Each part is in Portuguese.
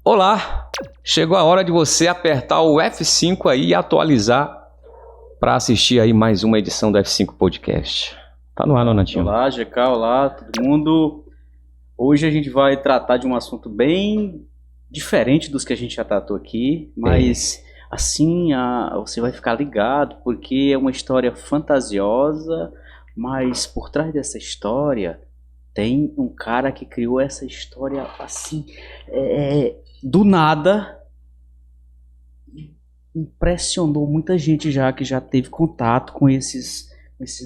Olá! Chegou a hora de você apertar o F5 aí e atualizar para assistir aí mais uma edição do F5 Podcast. Tá no ar, Nonatinho? Olá, GK, olá, todo mundo. Hoje a gente vai tratar de um assunto bem diferente dos que a gente já tratou aqui, mas assim você vai ficar ligado porque é uma história fantasiosa, mas por trás dessa história tem um cara que criou essa história assim, do nada. Impressionou muita gente que já teve contato com esses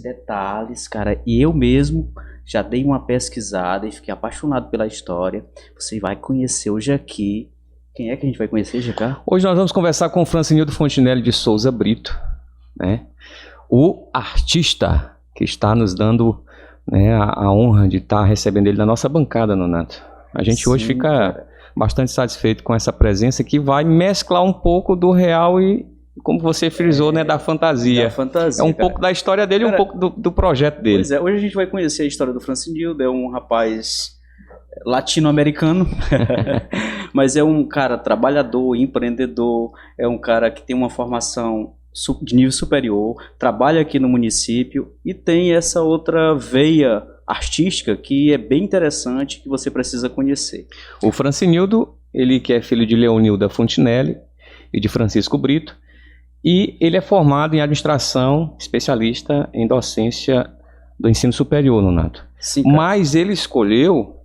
detalhes, cara. E eu mesmo já dei uma pesquisada e fiquei apaixonado pela história. Você vai conhecer hoje aqui. Quem é que a gente vai conhecer, GK? Hoje nós vamos conversar com o Francinildo Fontinelli de Souza Brito, né? O artista que está nos dando, né, a honra de estar recebendo ele na nossa bancada, Nonato. A gente hoje fica bastante satisfeito com essa presença que vai mesclar um pouco do real e, como você frisou, né, da fantasia. Da fantasia, é um pouco da história dele e um pouco do projeto dele. Pois é, hoje a gente vai conhecer a história do Francinildo. É um rapaz latino-americano, mas é um cara trabalhador, empreendedor, é um cara que tem uma formação de nível superior, trabalha aqui no município e tem essa outra veia artística que é bem interessante, que você precisa conhecer. O Francinildo, ele que é filho de Leonilda Fontinelli e de Francisco Brito, e ele é formado em administração, especialista em docência do ensino superior, Nonato. Sim, cara. Mas ele escolheu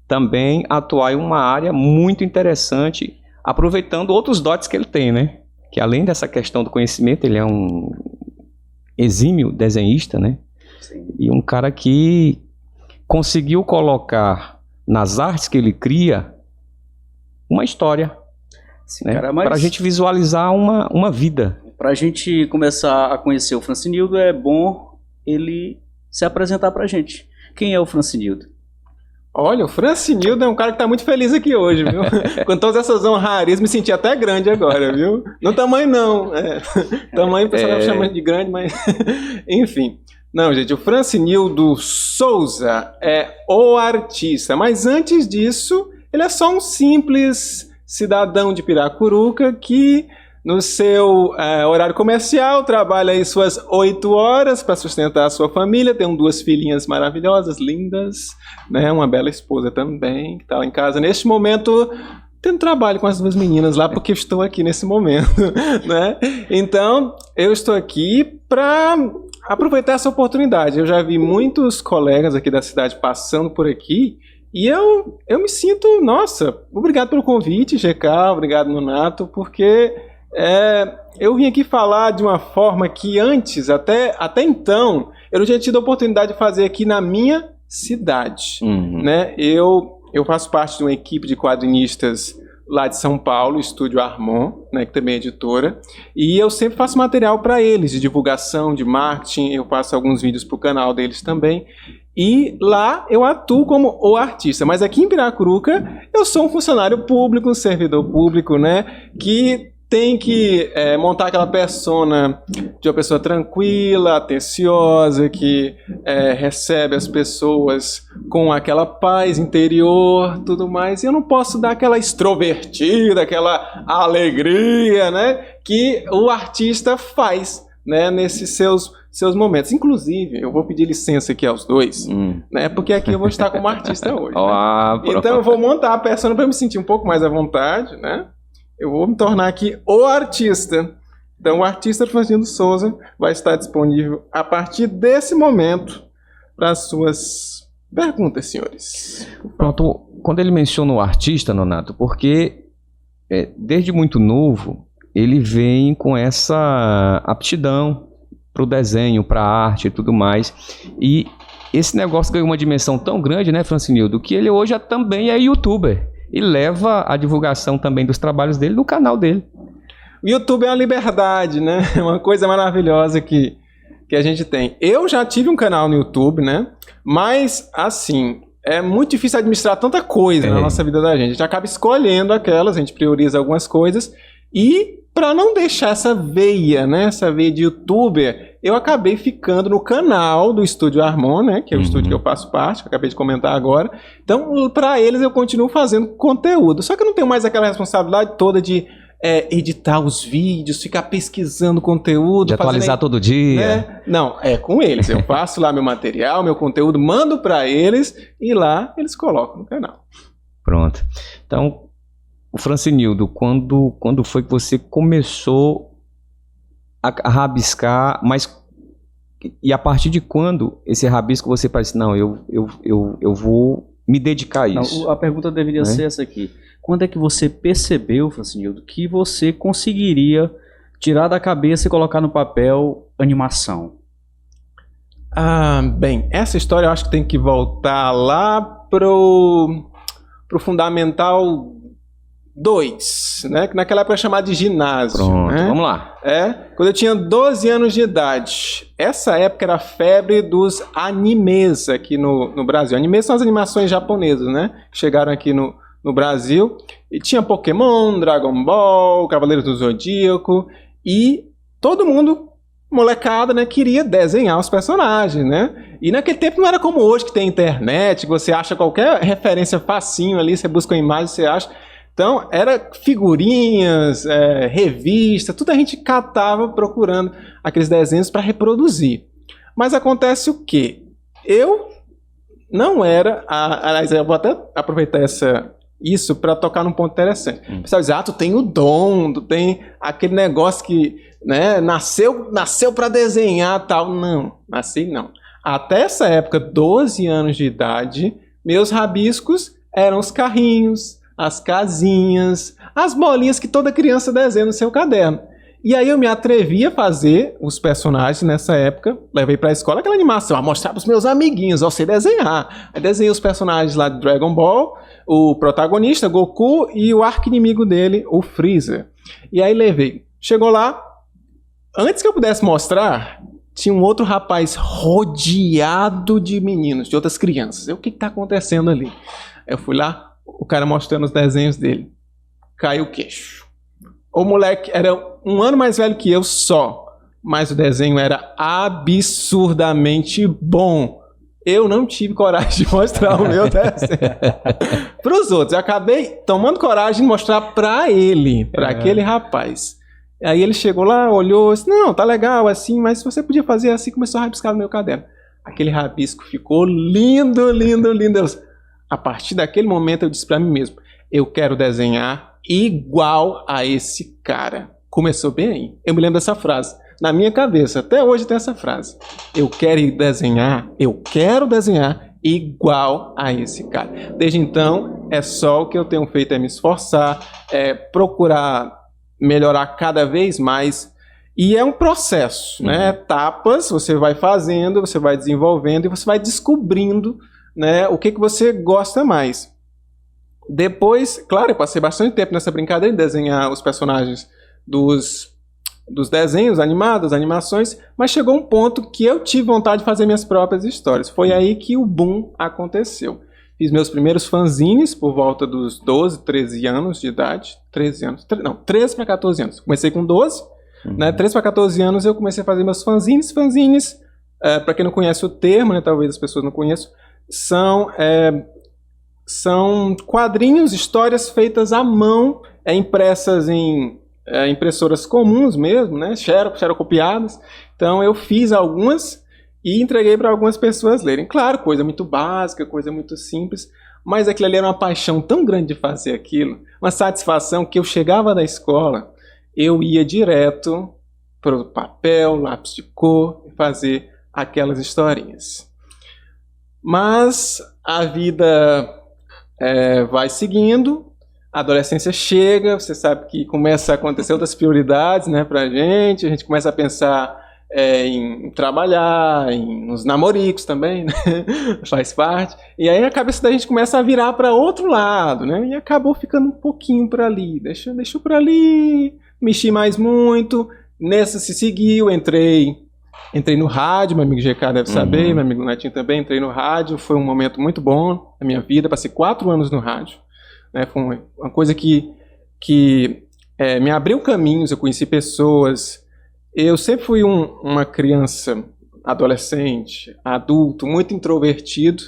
também atuar em uma área muito interessante, aproveitando outros dotes que ele tem, né? Que além dessa questão do conhecimento, ele é um exímio desenhista, né? Sim. E um cara que conseguiu colocar nas artes que ele cria uma história, Sim, né? cara, mas Para a gente visualizar uma vida. para a gente começar a conhecer o Francinildo, é bom ele se apresentar para a gente. Quem é o Francinildo? Olha, o Francinildo é um cara que tá muito feliz aqui hoje, viu? Com todas essas honrarias, me senti até grande agora, viu? No tamanho não. Tamanho o pessoal chama de grande, mas enfim. Não, gente, o Francinildo Souza é o artista, mas antes disso, ele é só um simples cidadão de Piracuruca que, no seu horário comercial, trabalha aí suas 8 horas para sustentar a sua família, tem 2 filhinhas maravilhosas, lindas, né? Uma bela esposa também, que está lá em casa neste momento, tendo trabalho com as 2 meninas lá, porque eu estou aqui nesse momento, né? Então, eu estou aqui para aproveitar essa oportunidade. Eu já vi muitos colegas aqui da cidade passando por aqui e eu me sinto, nossa, obrigado pelo convite, GK, obrigado, Nonato, porque eu vim aqui falar de uma forma que antes, até então, eu não tinha tido a oportunidade de fazer aqui na minha cidade, né? Eu faço parte de uma equipe de quadrinistas lá de São Paulo, Estúdio Harmon, né, que também é editora, e eu sempre faço material para eles, de divulgação, de marketing, eu faço alguns vídeos para o canal deles também, e lá eu atuo como o artista, mas aqui em Piracuruca eu sou um funcionário público, um servidor público, né, que tem que montar aquela persona de uma pessoa tranquila, atenciosa, que recebe as pessoas com aquela paz interior, tudo mais. E eu não posso dar aquela extrovertida, aquela alegria, né, que o artista faz, né, nesses seus momentos. Inclusive, eu vou pedir licença aqui aos dois, né, porque aqui eu vou estar como artista hoje. Né? Então eu vou montar a persona para me sentir um pouco mais à vontade, né? Eu vou me tornar aqui o artista. Então, o artista Francinildo Souza vai estar disponível a partir desse momento para as suas perguntas, senhores. Pronto, quando ele menciona o artista, Nonato, porque desde muito novo ele vem com essa aptidão para o desenho, para a arte e tudo mais. E esse negócio ganhou uma dimensão tão grande, né, Francinildo, que ele hoje também é youtuber. E leva a divulgação também dos trabalhos dele no canal dele. O YouTube é uma liberdade, né? É uma coisa maravilhosa que a gente tem. Eu já tive um canal no YouTube, né? Mas, assim, é muito difícil administrar tanta coisa na nossa vida da gente. A gente acaba escolhendo aquelas, a gente prioriza algumas coisas. E para não deixar essa veia, né, essa veia de youtuber, eu acabei ficando no canal do Estúdio Harmon, né, que é o estúdio que eu faço parte, que eu acabei de comentar agora. Então, para eles eu continuo fazendo conteúdo, só que eu não tenho mais aquela responsabilidade toda de editar os vídeos, ficar pesquisando conteúdo. De atualizar todo dia. Né? Não, é com eles. Eu faço lá meu material, meu conteúdo, mando para eles e lá eles colocam no canal. Pronto. Então, o Francinildo, quando foi que você começou a rabiscar, e a partir de quando esse rabisco você parece, não, eu vou me dedicar a isso? Não, a pergunta deveria ser essa aqui. Quando é que você percebeu, Francinildo, que você conseguiria tirar da cabeça e colocar no papel animação? Bem, essa história eu acho que tem que voltar lá pro Fundamental 2, né? Que naquela época era chamado de ginásio. Pronto, né? Vamos lá. Quando eu tinha 12 anos de idade. Essa época era a febre dos animes aqui no Brasil. Animes são as animações japonesas, né? Que chegaram aqui no Brasil. E tinha Pokémon, Dragon Ball, Cavaleiros do Zodíaco. E todo mundo, molecada, né, queria desenhar os personagens, né? E naquele tempo não era como hoje, que tem internet, que você acha qualquer referência facinho ali, você busca uma imagem, você acha. Então, era figurinhas, revista, tudo a gente catava procurando aqueles desenhos para reproduzir. Mas acontece o quê? Eu não era... Aliás, eu vou até aproveitar isso para tocar num ponto interessante. O pessoal diz, tu tem o dom, tu tem aquele negócio que, né, nasceu para desenhar tal. Não, nasci não. Até essa época, 12 anos de idade, meus rabiscos eram os carrinhos, as casinhas, as bolinhas que toda criança desenha no seu caderno. E aí eu me atrevi a fazer os personagens nessa época, levei para a escola aquela animação, a mostrar para os meus amiguinhos, eu sei desenhar. Aí desenhei os personagens lá de Dragon Ball, o protagonista, Goku, e o arqui-inimigo dele, o Freezer. E aí levei. Chegou lá, antes que eu pudesse mostrar, tinha um outro rapaz rodeado de meninos, de outras crianças. O que está acontecendo ali? Eu fui lá, o cara mostrando os desenhos dele. Caiu o queixo. O moleque era 1 ano mais velho que eu só, mas o desenho era absurdamente bom. Eu não tive coragem de mostrar o meu desenho para os outros. Eu acabei tomando coragem de mostrar para ele, para aquele rapaz. Aí ele chegou lá, olhou, disse, não, tá legal assim, mas você podia fazer assim, começou a rabiscar no meu caderno. Aquele rabisco ficou lindo, lindo, lindo. A partir daquele momento eu disse para mim mesmo, eu quero desenhar igual a esse cara. Começou bem aí. Eu me lembro dessa frase. Na minha cabeça, até hoje tem essa frase. Eu quero desenhar igual a esse cara. Desde então, é só o que eu tenho feito, é me esforçar, é procurar melhorar cada vez mais. E é um processo, né? Etapas, você vai fazendo, você vai desenvolvendo e você vai descobrindo, né, o que você gosta mais. Depois, claro, eu passei bastante tempo nessa brincadeira de desenhar os personagens dos desenhos animados, animações, mas chegou um ponto que eu tive vontade de fazer minhas próprias histórias. Foi aí que o boom aconteceu. Fiz meus primeiros fanzines por volta dos 12, 13 anos de idade. 13 para 14 anos. Comecei com 12, né? 13 para 14 anos eu comecei a fazer meus fanzines. Fanzines, para quem não conhece o termo, né, talvez as pessoas não conheçam, são quadrinhos, histórias feitas à mão, impressas em impressoras comuns mesmo, né? Xerocopiadas. Então eu fiz algumas e entreguei para algumas pessoas lerem. Claro, coisa muito básica, coisa muito simples, mas aquilo ali era uma paixão tão grande de fazer aquilo, uma satisfação que eu chegava da escola, eu ia direto para o papel, lápis de cor e fazer aquelas historinhas. Mas a vida vai seguindo, a adolescência chega, você sabe que começa a acontecer outras prioridades, né, pra gente, a gente começa a pensar em trabalhar, nos namoricos também, né? Faz parte, e aí a cabeça da gente começa a virar para outro lado, né, e acabou ficando um pouquinho para ali, deixou para ali, mexi mais muito, nessa se seguiu, entrei no rádio, meu amigo GK deve saber, meu amigo Netinho também, entrei no rádio, foi um momento muito bom na minha vida, passei 4 anos no rádio, né? Foi uma coisa que me abriu caminhos, eu conheci pessoas. Eu sempre fui uma criança, adolescente, adulto, muito introvertido,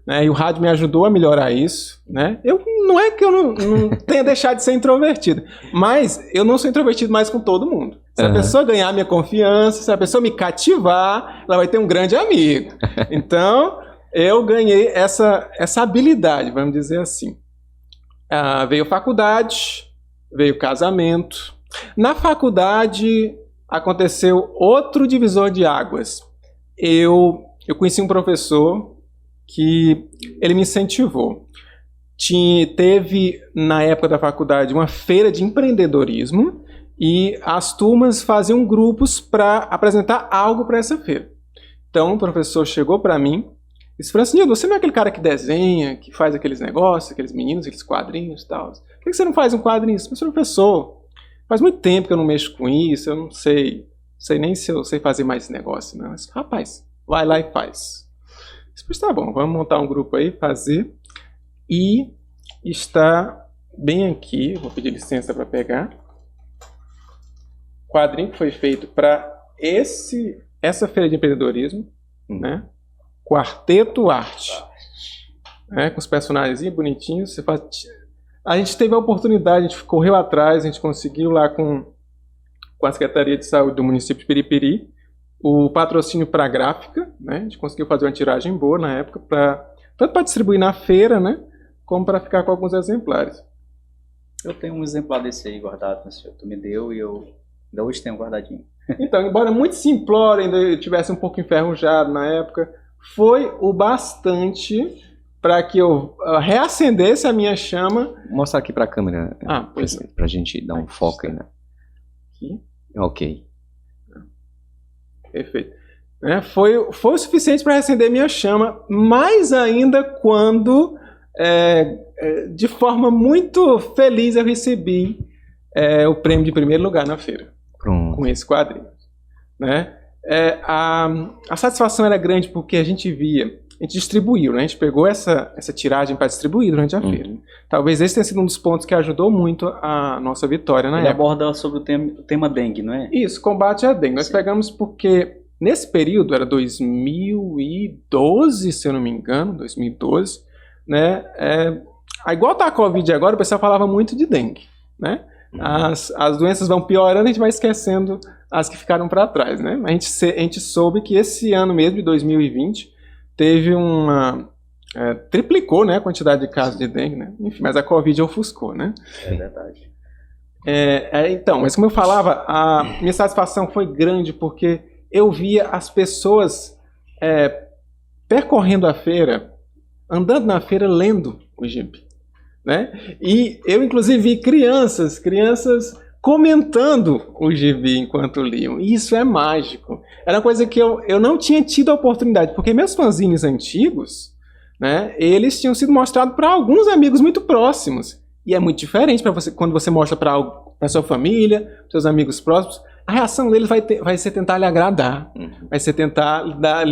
né? E o rádio me ajudou a melhorar isso, né? Não é que eu não tenha deixado de ser introvertido, mas eu não sou introvertido mais com todo mundo. Se a pessoa ganhar minha confiança, se a pessoa me cativar, ela vai ter um grande amigo. Então, eu ganhei essa habilidade, vamos dizer assim. Veio faculdade, veio casamento. Na faculdade aconteceu outro divisor de águas. Eu conheci um professor que ele me incentivou. Teve, na época da faculdade, uma feira de empreendedorismo e as turmas faziam grupos para apresentar algo para essa feira. Então, o professor chegou para mim e disse: Francinildo, você não é aquele cara que desenha, que faz aqueles negócios, aqueles meninos, aqueles quadrinhos e tal? Por que você não faz um quadrinho? Mas, professor, faz muito tempo que eu não mexo com isso, eu não sei nem se eu sei fazer mais esse negócio, não. Mas, rapaz, vai lá e faz. Pois tá bom, vamos montar um grupo aí, fazer. E está bem aqui, vou pedir licença para pegar. O quadrinho que foi feito para essa feira de empreendedorismo, né? Quarteto Arte. Com os personagens bonitinhos. A gente teve a oportunidade, a gente correu atrás, a gente conseguiu lá com a Secretaria de Saúde do município de Piripiri o patrocínio para a gráfica, né? A gente conseguiu fazer uma tiragem boa na época, tanto para distribuir na feira, né? Como para ficar com alguns exemplares. Eu tenho um exemplar desse aí guardado, senhor. Tu me deu e eu ainda hoje tenho guardadinho. Então, embora muito simplório, ainda eu tivesse um pouco enferrujado na época, foi o bastante para que eu reacendesse a minha chama. Vou mostrar aqui para a câmera, para a gente dar um foco aí, né? Aqui. Ok. Perfeito. Foi o suficiente para acender minha chama, mais ainda quando, de forma muito feliz, eu recebi o prêmio de primeiro lugar na feira. Pronto. Com esse quadrinho. Né? A satisfação era grande porque a gente distribuiu, né? A gente pegou essa tiragem para distribuir durante a feira. Talvez esse tenha sido um dos pontos que ajudou muito a nossa vitória na época. Ele aborda sobre o tema dengue, não é? Isso, combate à dengue. Nós pegamos porque nesse período, era 2012, se eu não me engano, 2012, né? Igual tá a Covid agora, o pessoal falava muito de dengue, né? As doenças vão piorando, a gente vai esquecendo as que ficaram para trás, né? A gente soube que esse ano mesmo, de 2020, teve triplicou, né, a quantidade de casos de dengue, né? Enfim, mas a Covid ofuscou, né? É verdade. Então, mas como eu falava, a minha satisfação foi grande porque eu via as pessoas percorrendo a feira, andando na feira, lendo o gibi, né? E eu, inclusive, vi crianças comentando o gibi enquanto liam. E isso é mágico. Era uma coisa que eu não tinha tido a oportunidade, porque meus fanzines antigos, né, eles tinham sido mostrados para alguns amigos muito próximos. E é muito diferente quando você mostra para sua família, para seus amigos próximos. A reação deles vai ser tentar lhe agradar, vai ser tentar dar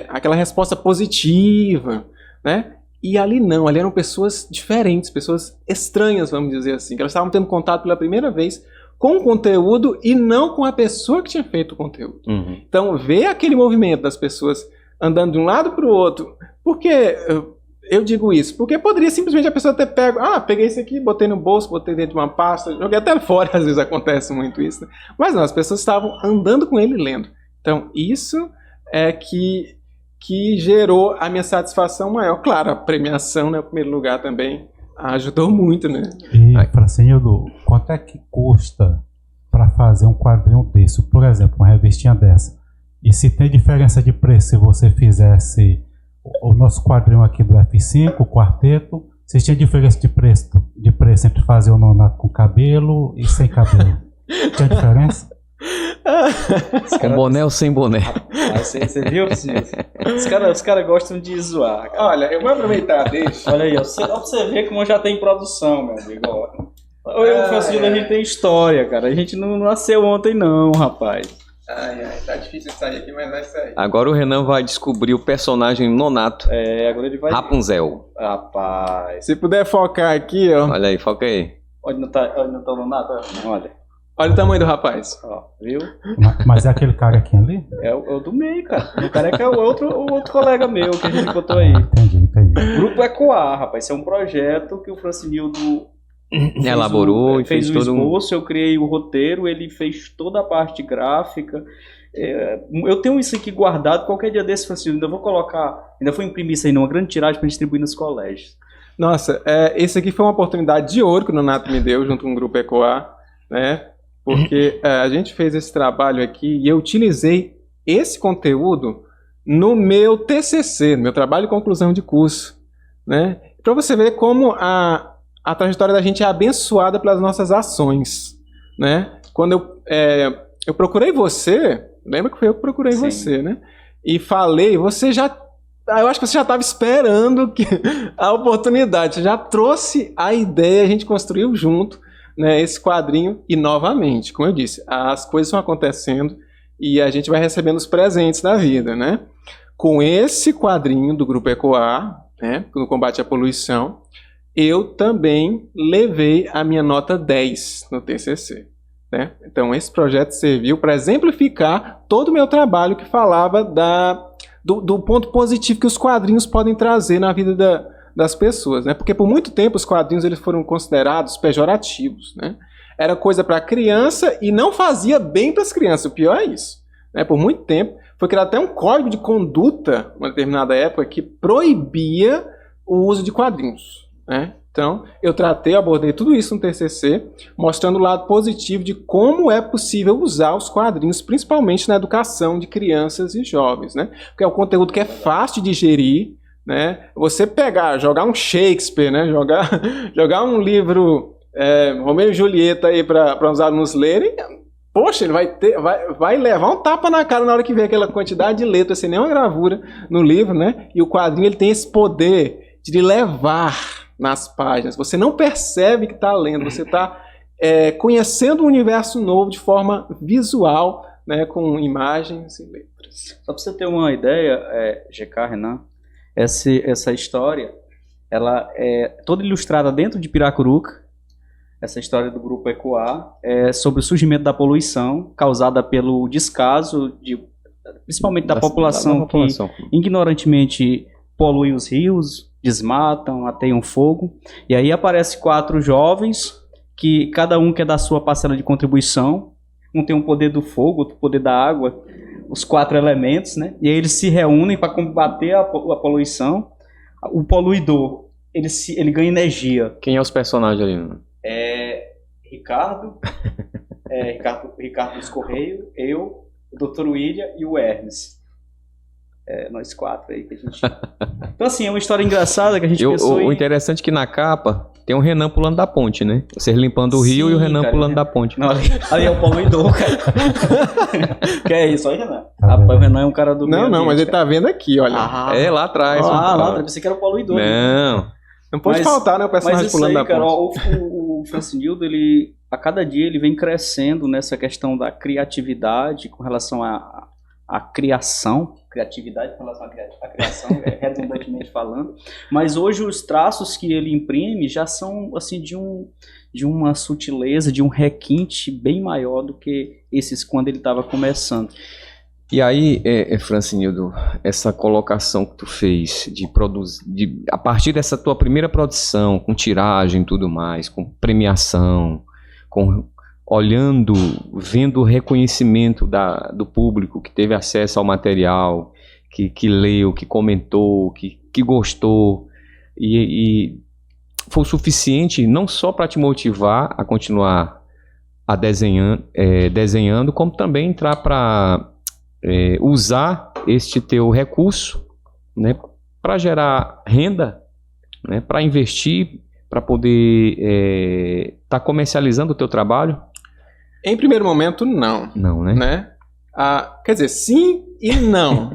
aquela resposta positiva, né? E ali não, ali eram pessoas diferentes, pessoas estranhas, vamos dizer assim, que elas estavam tendo contato pela primeira vez com o conteúdo e não com a pessoa que tinha feito o conteúdo. Então, ver aquele movimento das pessoas andando de um lado para o outro, porque eu digo isso, porque poderia simplesmente a pessoa ter pego, peguei isso aqui, botei no bolso, botei dentro de uma pasta, joguei até fora, às vezes acontece muito isso, né? Mas não, as pessoas estavam andando com ele lendo. Então, isso é que gerou a minha satisfação maior. Claro, a premiação, né, em primeiro lugar, também ajudou muito, né? E, Francinildo, quanto é que custa para fazer um quadrinho desse? Por exemplo, uma revistinha dessa. E se tem diferença de preço se você fizesse o nosso quadrinho aqui do F5, o quarteto, se tinha diferença de preço entre fazer o Nonato com cabelo e sem cabelo? Tinha diferença? Com boné ou sem boné? Você viu? Os caras gostam de zoar, cara. Olha, eu vou aproveitar, deixa. Olha aí, ó, pra você ver como já tem produção, meu amigo. Eu e o Francisco, a gente tem história, cara. A gente não nasceu ontem não, rapaz. Tá difícil de sair aqui, mas vai sair. Agora o Renan vai descobrir o personagem Nonato. Agora ele vai... Rapunzel. Rapaz. Se puder focar aqui, ó. Olha aí, foca aí. Olha, não tá no nada. Olha. Olha o tamanho do rapaz. Ó, viu? Mas é aquele carequinho ali? É o do meio, cara. O careca é o outro colega meu que a gente botou aí. Entendi. Grupo Ecoar, rapaz. Isso é um projeto que o Francinildo Elaborou e fez fez o todo esboço, eu criei o roteiro, ele fez toda a parte gráfica. Eu tenho isso aqui guardado, qualquer dia desse, Francinildo, ainda vou colocar, ainda vou imprimir isso aí numa grande tiragem para distribuir nos colégios. Nossa, esse aqui foi uma oportunidade de ouro que o Nonato me deu junto com o Grupo Ecoar, né? Porque a gente fez esse trabalho aqui e eu utilizei esse conteúdo no meu TCC, no meu trabalho de conclusão de curso, né? Para você ver como a trajetória da gente é abençoada pelas nossas ações, né? Quando eu procurei você, lembra que foi eu que procurei Sim. você, né? E falei, você já... Eu acho que você já estava esperando a oportunidade, você já trouxe a ideia, a gente construiu junto, né, esse quadrinho e, novamente, como eu disse, as coisas estão acontecendo e a gente vai recebendo os presentes da vida, né? Com esse quadrinho do Grupo Ecoar, né, no combate à poluição, eu também levei a minha nota 10 no TCC. Né? Então, esse projeto serviu para exemplificar todo o meu trabalho que falava do ponto positivo que os quadrinhos podem trazer na vida das pessoas, né? Porque por muito tempo os quadrinhos eles foram considerados pejorativos, né? Era coisa para criança e não fazia bem para as crianças, o pior é isso, né? Por muito tempo foi criado até um código de conduta, uma determinada época, que proibia o uso de quadrinhos, né? Então, eu abordei tudo isso no TCC, mostrando o lado positivo de como é possível usar os quadrinhos, principalmente na educação de crianças e jovens, né? Porque é um conteúdo que é fácil de digerir, né? Você jogar um Shakespeare, né? Jogar um livro Romeu e Julieta aí para os alunos lerem, poxa, ele vai levar um tapa na cara na hora que vê aquela quantidade de letras sem nenhuma gravura no livro, né? E o quadrinho ele tem esse poder de lhe levar nas páginas. Você não percebe que está lendo, você está conhecendo um universo novo de forma visual, né? Com imagens e letras. Só para você ter uma ideia, GK, Renan, essa história, ela é toda ilustrada dentro de Piracuruca. Essa história do Grupo Ecoar é sobre o surgimento da poluição causada pelo descaso, principalmente da população que ignorantemente polui os rios, desmatam, ateiam fogo. E aí aparecem 4 jovens, que cada um quer dar sua parcela de contribuição. Um tem o poder do fogo, outro o poder da água, os 4 elementos, né? E aí eles se reúnem para combater a poluição. O poluidor, ele ganha energia. Quem é os personagens ali? Né? Ricardo dos Correios, eu, o Dr. William e o Hermes. Nós 4 aí que a gente... Então assim, é uma história engraçada que a gente pensou O interessante é que na capa tem o Renan pulando da ponte, né? Vocês limpando o rio e o Renan pulando da ponte. Não, ali é o poluidor, cara. Que é isso aí, Renan? Rapaz, o Renan é um cara do meio ambiente, Mas ele tá vendo aqui, olha. Lá atrás. lá atrás, pensei que era o poluidor. Não pode faltar, né? O personagem pulando da ponte. Cara, o Francinildo, ele, a cada dia ele vem crescendo nessa questão da criatividade com relação à criação, criatividade com relação à criação, redundantemente falando, mas hoje os traços que ele imprime já são assim de uma sutileza, de um requinte bem maior do que esses quando ele estava começando. E aí, Francinildo, essa colocação que tu fez de produzir, a partir dessa tua primeira produção, com tiragem e tudo mais, com premiação, vendo o reconhecimento do público que teve acesso ao material, que leu, que comentou, que gostou, e foi o suficiente não só para te motivar a continuar desenhando, como também entrar para usar este teu recurso, né, para gerar renda, né, para investir, para poder estar comercializando o teu trabalho? Em primeiro momento, não. Não, né? Quer dizer, sim e não.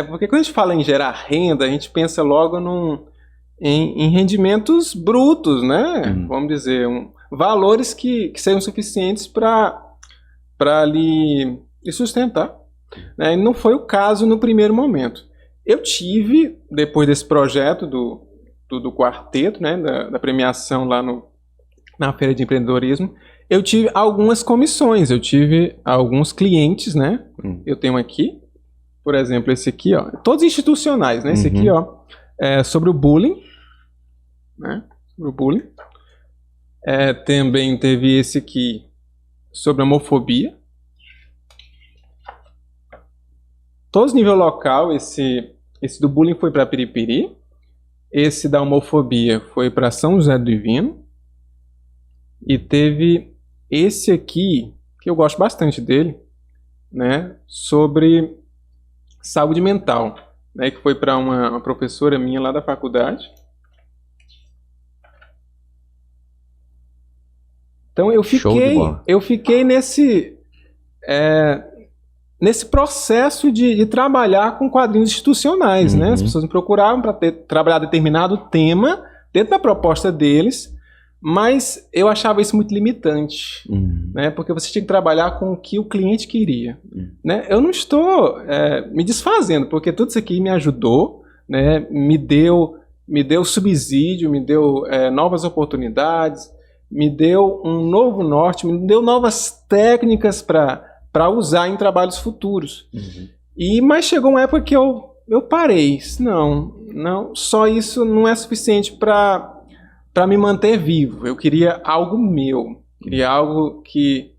Porque quando a gente fala em gerar renda, a gente pensa logo em rendimentos brutos, né? Vamos dizer, valores que sejam suficientes para lhe sustentar. Né? E não foi o caso no primeiro momento. Eu tive, depois desse projeto do quarteto, né, da premiação lá na feira de empreendedorismo, eu tive algumas comissões, eu tive alguns clientes, né? Eu tenho aqui, por exemplo, esse aqui, ó, todos institucionais, né? Esse aqui, ó, é sobre o bullying, né? Sobre o bullying. Também teve esse aqui sobre a homofobia. Todos nível local, esse do bullying foi para Piripiri, esse da homofobia foi para São José do Divino, e teve esse aqui, que eu gosto bastante dele, né, sobre saúde mental, né, que foi para uma professora minha lá da faculdade. Então eu fiquei nesse processo de trabalhar com quadrinhos institucionais, né? As pessoas me procuravam para trabalhar determinado tema dentro da proposta deles, mas eu achava isso muito limitante, né? Porque você tinha que trabalhar com o que o cliente queria, né? Eu não estou me desfazendo, porque tudo isso aqui me ajudou, né? Me deu subsídio, me deu novas oportunidades, me deu um novo norte, me deu novas técnicas para usar em trabalhos futuros. Mas chegou uma época que eu parei. Não, só isso não é suficiente para me manter vivo. Eu queria algo meu. Queria algo que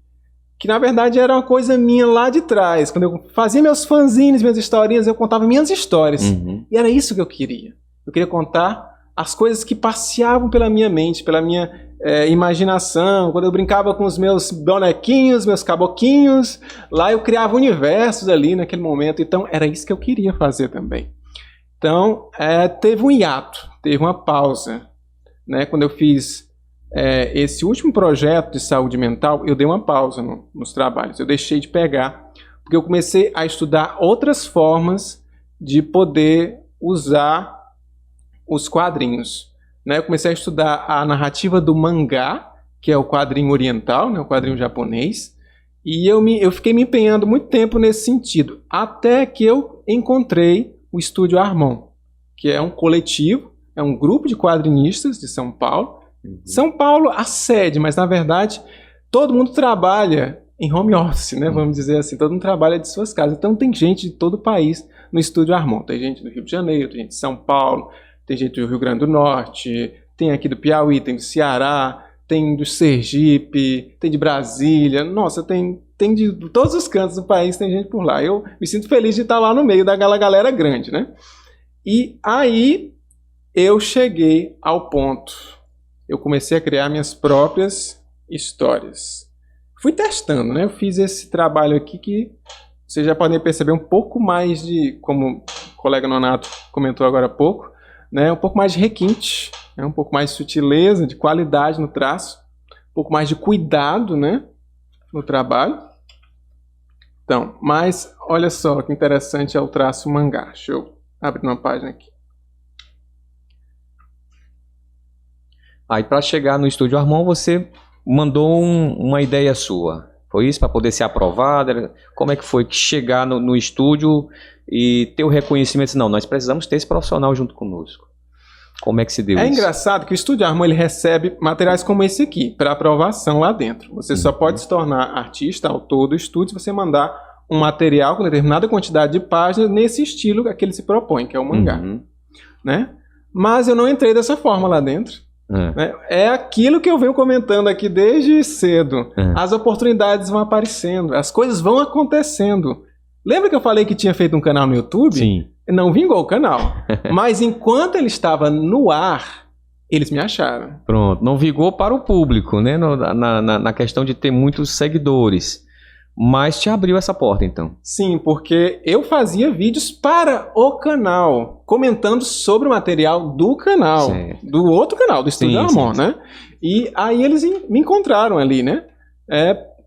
na verdade era uma coisa minha lá de trás. Quando eu fazia meus fanzines, minhas historinhas, eu contava minhas histórias. E era isso que eu queria. Eu queria contar as coisas que passeavam pela minha mente, pela minha imaginação. Quando eu brincava com os meus bonequinhos, meus caboquinhos, lá eu criava universos ali naquele momento. Então era isso que eu queria fazer também. Então teve um hiato, teve uma pausa, né? Quando eu fiz esse último projeto de saúde mental, eu dei uma pausa nos trabalhos. Eu deixei de pegar, porque eu comecei a estudar outras formas de poder usar os quadrinhos, né? Eu comecei a estudar a narrativa do mangá, que é o quadrinho oriental, né? O quadrinho japonês, e eu fiquei me empenhando muito tempo nesse sentido, até que eu encontrei o Estúdio Harmon, que é um coletivo, é um grupo de quadrinistas de São Paulo. São Paulo a sede, mas na verdade todo mundo trabalha em home office, né? Vamos dizer assim, todo mundo trabalha de suas casas. Então tem gente de todo o país no Estúdio Harmon. Tem gente do Rio de Janeiro, tem gente de São Paulo, tem gente do Rio Grande do Norte, tem aqui do Piauí, tem do Ceará, tem do Sergipe, tem de Brasília. Nossa, tem de todos os cantos do país, tem gente por lá. Eu me sinto feliz de estar lá no meio daquela galera grande, né? E aí eu cheguei ao ponto. Eu comecei a criar minhas próprias histórias. Fui testando, né? Eu fiz esse trabalho aqui que vocês já podem perceber um pouco mais de, como o colega Nonato comentou agora há pouco, né? Um pouco mais de requinte, né? Um pouco mais de sutileza, de qualidade no traço, um pouco mais de cuidado, né? No trabalho. Então, mas olha só que interessante é o traço mangá. Deixa eu abrir uma página aqui. Aí para chegar no Estúdio Harmon, você mandou uma ideia sua. Foi isso para poder ser aprovada? Como é que foi que chegar no estúdio e ter o reconhecimento? Não, nós precisamos ter esse profissional junto conosco. Como é que se deu isso? É engraçado que o Estúdio Harmon ele recebe materiais como esse aqui para aprovação lá dentro. Você só pode se tornar artista, autor do estúdio, se você mandar um material com determinada quantidade de páginas nesse estilo que ele se propõe, que é o mangá, né? Mas eu não entrei dessa forma lá dentro. É aquilo que eu venho comentando aqui desde cedo. As oportunidades vão aparecendo, as coisas vão acontecendo. Lembra que eu falei que tinha feito um canal no YouTube? Sim. Não vingou o canal. Mas enquanto ele estava no ar, eles me acharam. Pronto, não vingou para o público, né? Na questão de ter muitos seguidores. Mas te abriu essa porta, então. Sim, porque eu fazia vídeos para o canal, comentando sobre o material do canal, do outro canal, do Estúdio Harmon, né? E aí eles me encontraram ali, né?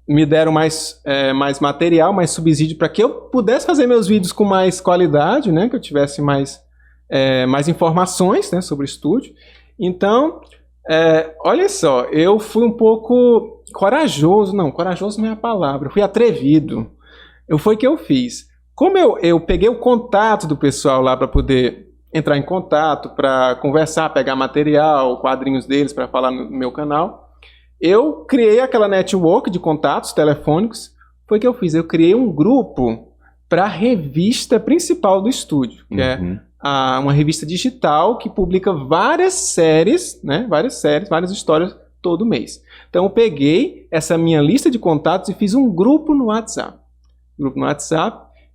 Me deram mais material, mais subsídio para que eu pudesse fazer meus vídeos com mais qualidade, né? Que eu tivesse mais informações, né, sobre o estúdio. Então, olha só, eu fui um pouco corajoso não é a palavra, eu fui atrevido. Foi o que eu fiz. Como eu peguei o contato do pessoal lá para poder entrar em contato, para conversar, pegar material, quadrinhos deles para falar no meu canal, Eu criei aquela network de contatos telefônicos. Foi o que eu fiz. Eu criei um grupo para a revista principal do estúdio, que é uma revista digital que publica várias séries, né? Várias histórias todo mês. Então eu peguei essa minha lista de contatos e fiz um grupo no WhatsApp.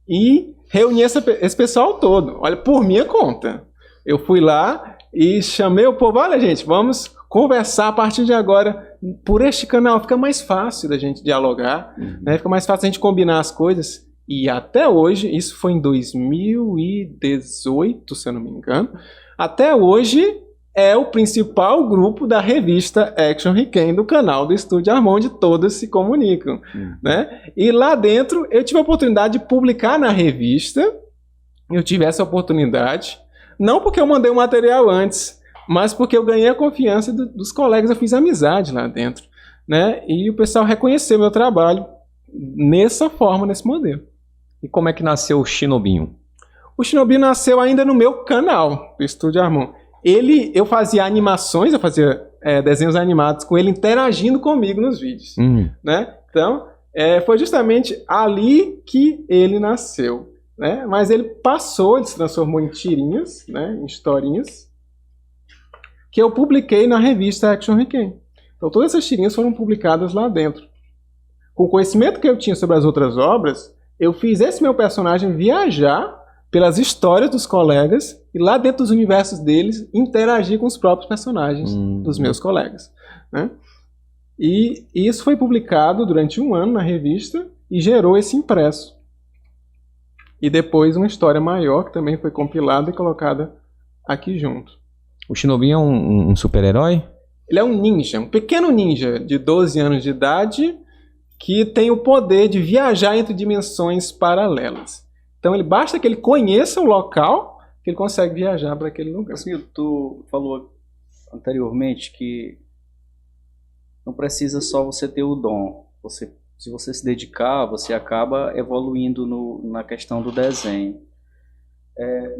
E reuni esse pessoal todo. Olha, por minha conta. Eu fui lá e chamei o povo. Olha, gente, vamos conversar a partir de agora por este canal. Fica mais fácil da gente dialogar, né? Fica mais fácil a gente combinar as coisas. E até hoje, isso foi em 2018, se eu não me engano, até hoje é o principal grupo da revista Action Riken, do canal do Estúdio Armon, onde todos se comunicam, né? E lá dentro eu tive a oportunidade de publicar na revista. Eu tive essa oportunidade, não porque eu mandei o material antes, mas porque eu ganhei a confiança dos colegas, eu fiz amizade lá dentro, né? E o pessoal reconheceu meu trabalho nessa forma, nesse modelo. E como é que nasceu o Shinobinho? O Shinobinho nasceu ainda no meu canal, do Estúdio Armon. Eu fazia animações, eu fazia desenhos animados com ele interagindo comigo nos vídeos, né? Então, foi justamente ali que ele nasceu, né? Mas ele se transformou em tirinhas, né? Em historinhas, que eu publiquei na revista Action Riken. Então, todas essas tirinhas foram publicadas lá dentro. Com o conhecimento que eu tinha sobre as outras obras, eu fiz esse meu personagem viajar pelas histórias dos colegas e lá dentro dos universos deles interagir com os próprios personagens dos meus colegas, né? E isso foi publicado durante 1 ano na revista e gerou esse impresso. E depois uma história maior que também foi compilada e colocada aqui junto. O Shinobinho é um super-herói? Ele é um ninja, um pequeno ninja de 12 anos de idade que tem o poder de viajar entre dimensões paralelas. Então, basta que ele conheça o local que ele consegue viajar para aquele lugar. Assim, tu falou anteriormente que não precisa só você ter o dom. Se você se dedicar, você acaba evoluindo na questão do desenho.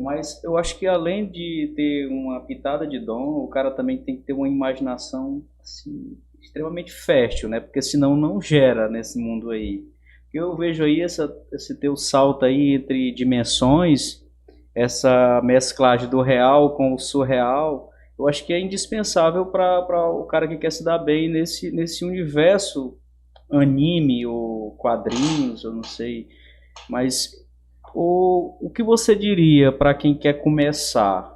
Mas eu acho que além de ter uma pitada de dom, o cara também tem que ter uma imaginação assim, extremamente fértil, né? Porque senão não gera nesse mundo aí. Eu vejo aí esse teu salto aí entre dimensões, essa mesclagem do real com o surreal, eu acho que é indispensável para o cara que quer se dar bem nesse universo anime ou quadrinhos, eu não sei. Mas o que você diria para quem quer começar?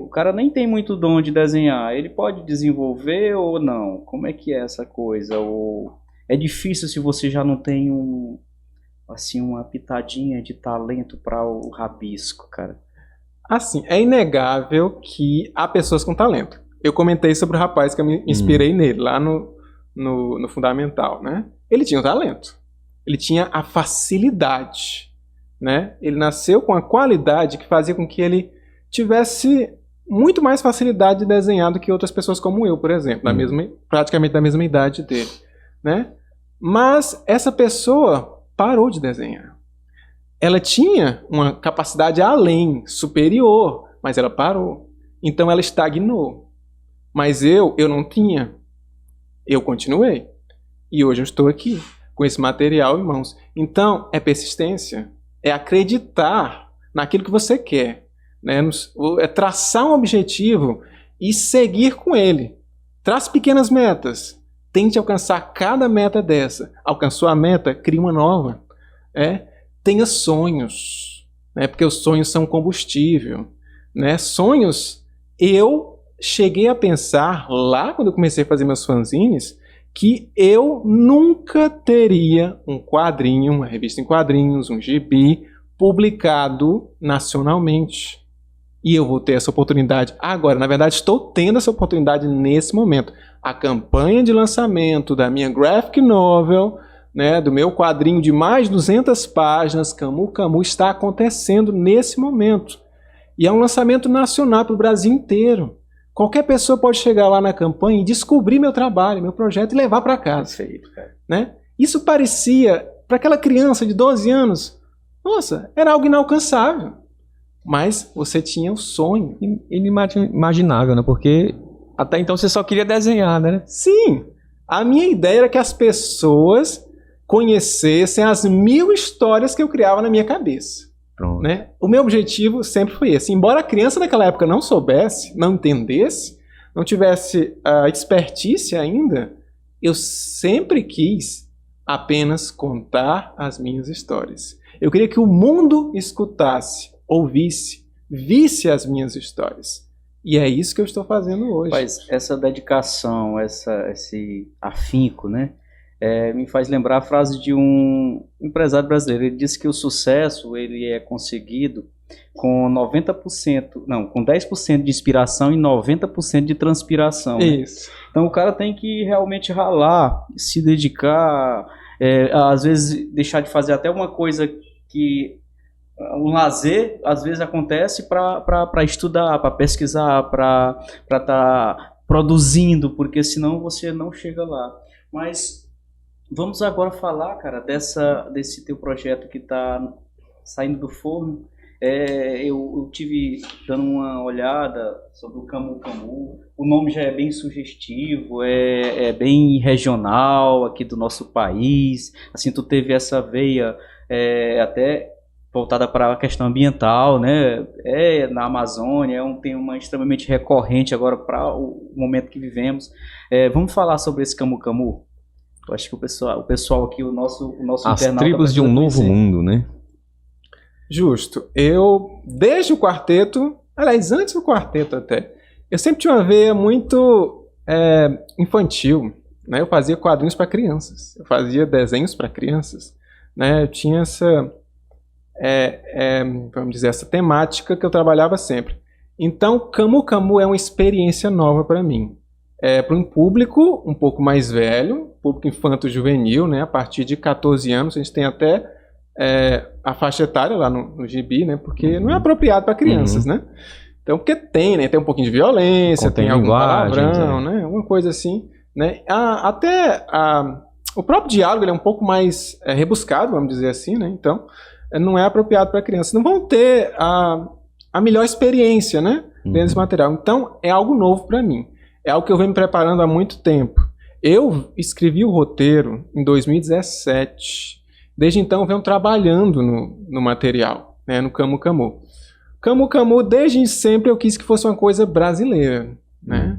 O cara nem tem muito dom de desenhar, ele pode desenvolver ou não? Como é que é essa coisa? É difícil se você já não tem uma pitadinha de talento para o rabisco, cara? Assim, é inegável que há pessoas com talento. Eu comentei sobre o rapaz que eu me inspirei nele, lá no Fundamental, né? Ele tinha o talento. Ele tinha a facilidade, né? Ele nasceu com a qualidade que fazia com que ele tivesse muito mais facilidade de desenhar do que outras pessoas como eu, por exemplo, praticamente da mesma idade dele, né? Mas essa pessoa parou de desenhar. Ela tinha uma capacidade além, superior, mas ela parou. Então ela estagnou. Mas eu não tinha. Eu continuei. E hoje eu estou aqui, com esse material em mãos. Então, é persistência. É acreditar naquilo que você quer, né? É traçar um objetivo e seguir com ele. Trace pequenas metas. Tente alcançar cada meta dessa. Alcançou a meta, crie uma nova. Tenha sonhos, né? Porque os sonhos são combustível, né? Sonhos, eu cheguei a pensar lá quando eu comecei a fazer meus fanzines que eu nunca teria um quadrinho, uma revista em quadrinhos, um gibi publicado nacionalmente. E eu vou ter essa oportunidade agora. Na verdade, estou tendo essa oportunidade nesse momento. A campanha de lançamento da minha graphic novel, né, do meu quadrinho de mais de 200 páginas, Camu Camu, está acontecendo nesse momento. E é um lançamento nacional para o Brasil inteiro. Qualquer pessoa pode chegar lá na campanha e descobrir meu trabalho, meu projeto e levar para casa. Perfeito, cara. Né? Isso parecia, para aquela criança de 12 anos, nossa, era algo inalcançável. Mas você tinha um sonho. Inimaginável, né? Porque Até então você só queria desenhar, né? Sim, a minha ideia era que as pessoas conhecessem as 1000 histórias que eu criava na minha cabeça. Pronto. Né? O meu objetivo sempre foi esse. Embora a criança naquela época não soubesse, não entendesse, não tivesse a expertise ainda, eu sempre quis apenas contar as minhas histórias. Eu queria que o mundo escutasse, ouvisse, visse as minhas histórias. E é isso que eu estou fazendo hoje. Mas essa dedicação, esse afinco, né? Me faz lembrar a frase de um empresário brasileiro. Ele disse que o sucesso ele é conseguido com 90%, não, com 10% de inspiração e 90% de transpiração. Né? Isso. Então o cara tem que realmente ralar, se dedicar, às vezes deixar de fazer até uma coisa que um lazer às vezes acontece para estudar, para pesquisar, para estar produzindo, porque senão você não chega lá. Mas vamos agora falar, cara, desse teu projeto que está saindo do forno. Eu tive dando uma olhada sobre o Camu Camu. O nome já é bem sugestivo, é bem regional aqui do nosso país. Assim, tu teve essa veia até voltada para a questão ambiental, né? Na Amazônia, é um tema extremamente recorrente agora para o momento que vivemos. Vamos falar sobre esse Camu Camu? Eu acho que o pessoal aqui, o nosso As internauta tribos de um novo conhecer. mundo, né? Justo. Eu, desde o quarteto, aliás, antes do quarteto até, eu sempre tinha uma veia muito infantil. Né? Eu fazia quadrinhos para crianças, eu fazia desenhos para crianças. Né? Eu tinha essa, vamos dizer, essa temática que eu trabalhava sempre. Então, Camu Camu é uma experiência nova para mim. Para um público um pouco mais velho, público infanto-juvenil, né? A partir de 14 anos, a gente tem até a faixa etária lá no gibi, né? Porque não é apropriado para crianças, né? Então, porque tem, né? Tem um pouquinho de violência, Contém tem algum linguagens, palavrão, né? Uma coisa assim, né? O próprio diálogo ele é um pouco mais rebuscado, vamos dizer assim, né? Então, não é apropriado para crianças. Não vão ter a melhor experiência, né? Dentro desse material. Então, é algo novo para mim. É algo que eu venho me preparando há muito tempo. Eu escrevi o roteiro em 2017. Desde então, eu venho trabalhando no material, né, no Camu Camu. Camu Camu, desde sempre, eu quis que fosse uma coisa brasileira. Né?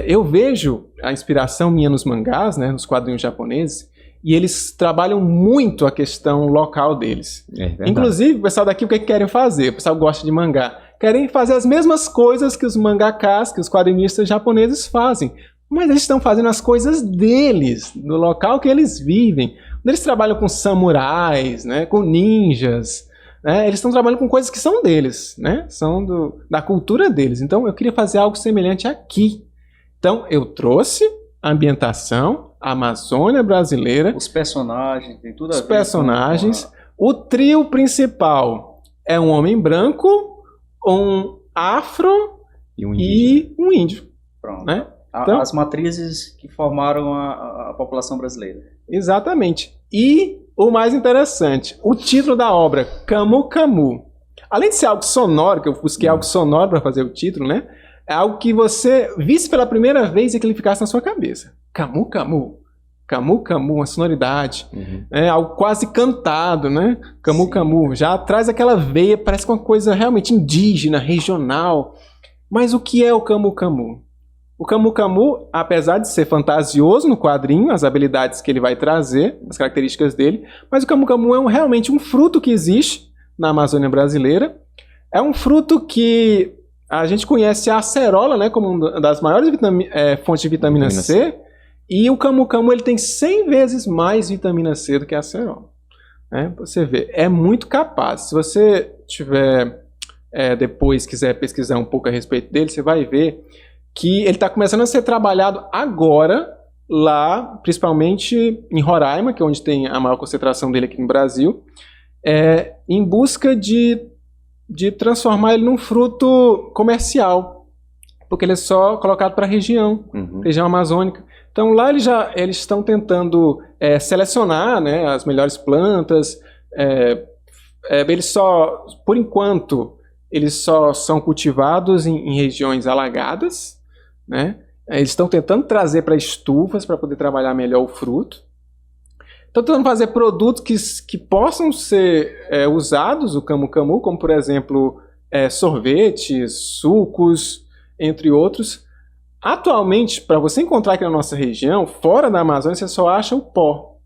Eu vejo a inspiração minha nos mangás, né, nos quadrinhos japoneses, e eles trabalham muito a questão local deles. Inclusive, o pessoal daqui, o que querem fazer? O pessoal gosta de mangá. Querem fazer as mesmas coisas que os mangakás, que os quadrinistas japoneses fazem. Mas eles estão fazendo as coisas deles, no local que eles vivem. Eles trabalham com samurais, né, com ninjas. Né, eles estão trabalhando com coisas que são deles, né, são da cultura deles. Então eu queria fazer algo semelhante aqui. Então eu trouxe a ambientação, a Amazônia brasileira. Os personagens, tem tudo a ver. Os personagens. O trio principal é um homem branco, um afro e um índio. Pronto. Né? Então, as matrizes que formaram a população brasileira. Exatamente. E o mais interessante, o título da obra, Camu Camu. Além de ser algo sonoro, que eu busquei algo sonoro para fazer o título, né? É algo que você visse pela primeira vez e que ele ficasse na sua cabeça. Camu Camu. Camu Camu, uma sonoridade. Algo quase cantado, né? Camu Camu. Já traz aquela veia, parece uma coisa realmente indígena, regional. Mas o que é o Camu Camu? O Camu Camu, apesar de ser fantasioso no quadrinho, as habilidades que ele vai trazer, as características dele, mas o Camu Camu é realmente um fruto que existe na Amazônia brasileira. É um fruto que a gente conhece a acerola, né, como uma das maiores fontes de vitamina C. E o Camu Camu ele tem 100 vezes mais vitamina C do que a acerola. Né? Você vê, é muito capaz. Se você tiver, depois quiser pesquisar um pouco a respeito dele, você vai ver que ele está começando a ser trabalhado agora, lá, principalmente em Roraima, que é onde tem a maior concentração dele aqui no Brasil, em busca de transformar ele num fruto comercial, porque ele é só colocado para a região amazônica. Então lá eles estão tentando selecionar, né, as melhores plantas. Eles só, por enquanto, eles só são cultivados em regiões alagadas, né? Eles estão tentando trazer para estufas para poder trabalhar melhor o fruto. Estão tentando fazer produtos que possam ser usados, o camu-camu, como por exemplo sorvetes, sucos, entre outros. Atualmente, para você encontrar aqui na nossa região, fora da Amazônia, você só acha o pó,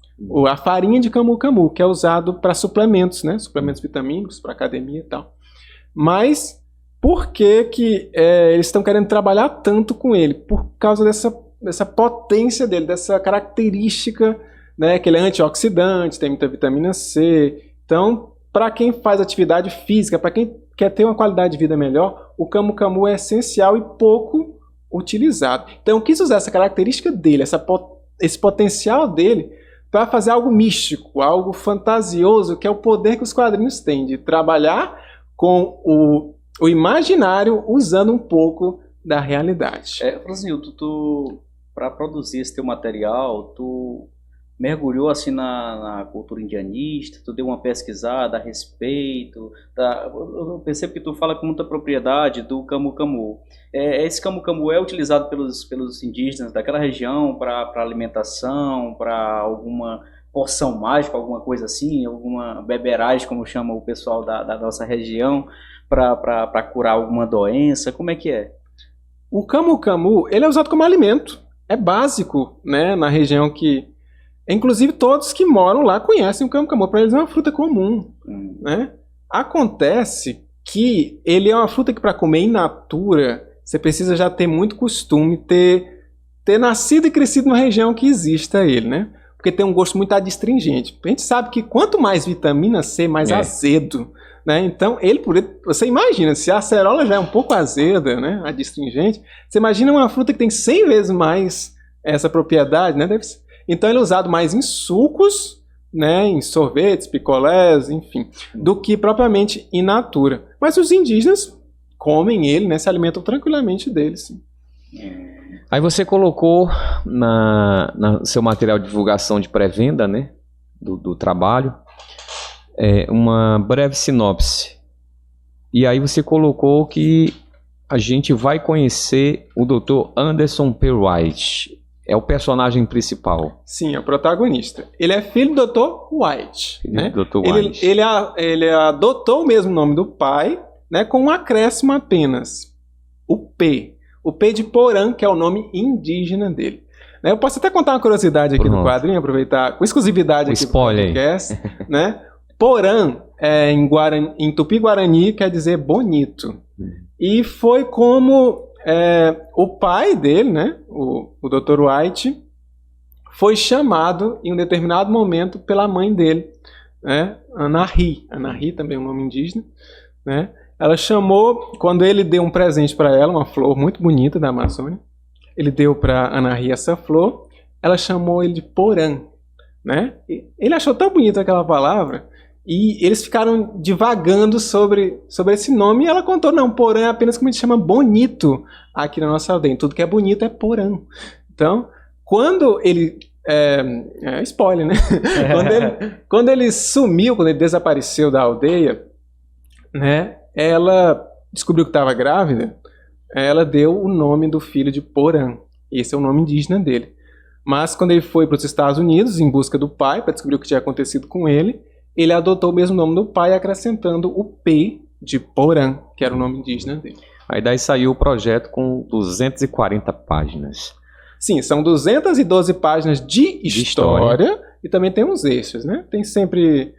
a farinha de camu-camu, que é usado para suplementos, né? Suplementos vitamínicos, para academia e tal. Mas por que eles estão querendo trabalhar tanto com ele? Por causa dessa potência dele, dessa característica, né, que ele é antioxidante, tem muita vitamina C. Então, para quem faz atividade física, para quem quer ter uma qualidade de vida melhor, o camu-camu é essencial e pouco utilizado. Então, eu quis usar essa característica dele, esse potencial dele, para fazer algo místico, algo fantasioso, que é o poder que os quadrinhos têm de trabalhar com o imaginário usando um pouco da realidade. Francinildo, tu para produzir esse teu material, tu mergulhou assim na cultura indianista, tu deu uma pesquisada a respeito, eu percebo que tu fala com muita propriedade do camu-camu. Esse camu-camu é utilizado pelos indígenas daquela região para alimentação, para alguma poção mágica, alguma coisa assim, alguma beberagem, como chama o pessoal da nossa região, para curar alguma doença? Como é que é? O camu-camu, ele é usado como alimento, é básico, né, na região que... Inclusive, todos que moram lá conhecem o camu-camu. Para eles é uma fruta comum. Né? Acontece que ele é uma fruta que, para comer in natura, você precisa já ter muito costume, ter nascido e crescido numa região que exista ele, né? Porque tem um gosto muito adstringente. A gente sabe que quanto mais vitamina C, mais azedo. Né? Então, você imagina, se a acerola já é um pouco azeda, né? Adstringente, você imagina uma fruta que tem 100 vezes mais essa propriedade, né? Então ele é usado mais em sucos, né, em sorvetes, picolés, enfim, do que propriamente in natura. Mas os indígenas comem ele, né, se alimentam tranquilamente dele, sim. Aí você colocou na seu material de divulgação de pré-venda, né, do trabalho, uma breve sinopse. E aí você colocou que a gente vai conhecer o Dr. Anderson P. White. É o personagem principal. Sim, é o protagonista. Ele é filho do Dr. White. Né? Dr. White. Ele adotou o mesmo nome do pai, né, com um acréscimo apenas. O P. O P de Porã, que é o nome indígena dele. Né, eu posso até contar uma curiosidade aqui do quadrinho, aproveitar com exclusividade aqui do podcast. Né? Porã, em Tupi-Guarani, quer dizer bonito. E foi como... o pai dele, né, o Dr. White, foi chamado em um determinado momento pela mãe dele, né, Anahi. Anahi também é um nome indígena, né? Ela chamou, quando ele deu um presente para ela, uma flor muito bonita da Amazônia, ele deu para Anahi essa flor, ela chamou ele de Porã, né? Ele achou tão bonita aquela palavra. E eles ficaram divagando sobre esse nome e ela contou, não, Porã é apenas como a gente chama bonito aqui na nossa aldeia. Tudo que é bonito é Porã. Então, quando ele... spoiler, né? Quando ele sumiu, quando ele desapareceu da aldeia, né, ela descobriu que estava grávida, ela deu o nome do filho de Porã. Esse é o nome indígena dele. Mas quando ele foi para os Estados Unidos em busca do pai, para descobrir o que tinha acontecido com ele adotou o mesmo nome do pai, acrescentando o P de Porã, que era o nome indígena dele. Aí daí saiu o projeto com 240 páginas. Sim, são 212 páginas de história e também tem uns extras, né? Tem sempre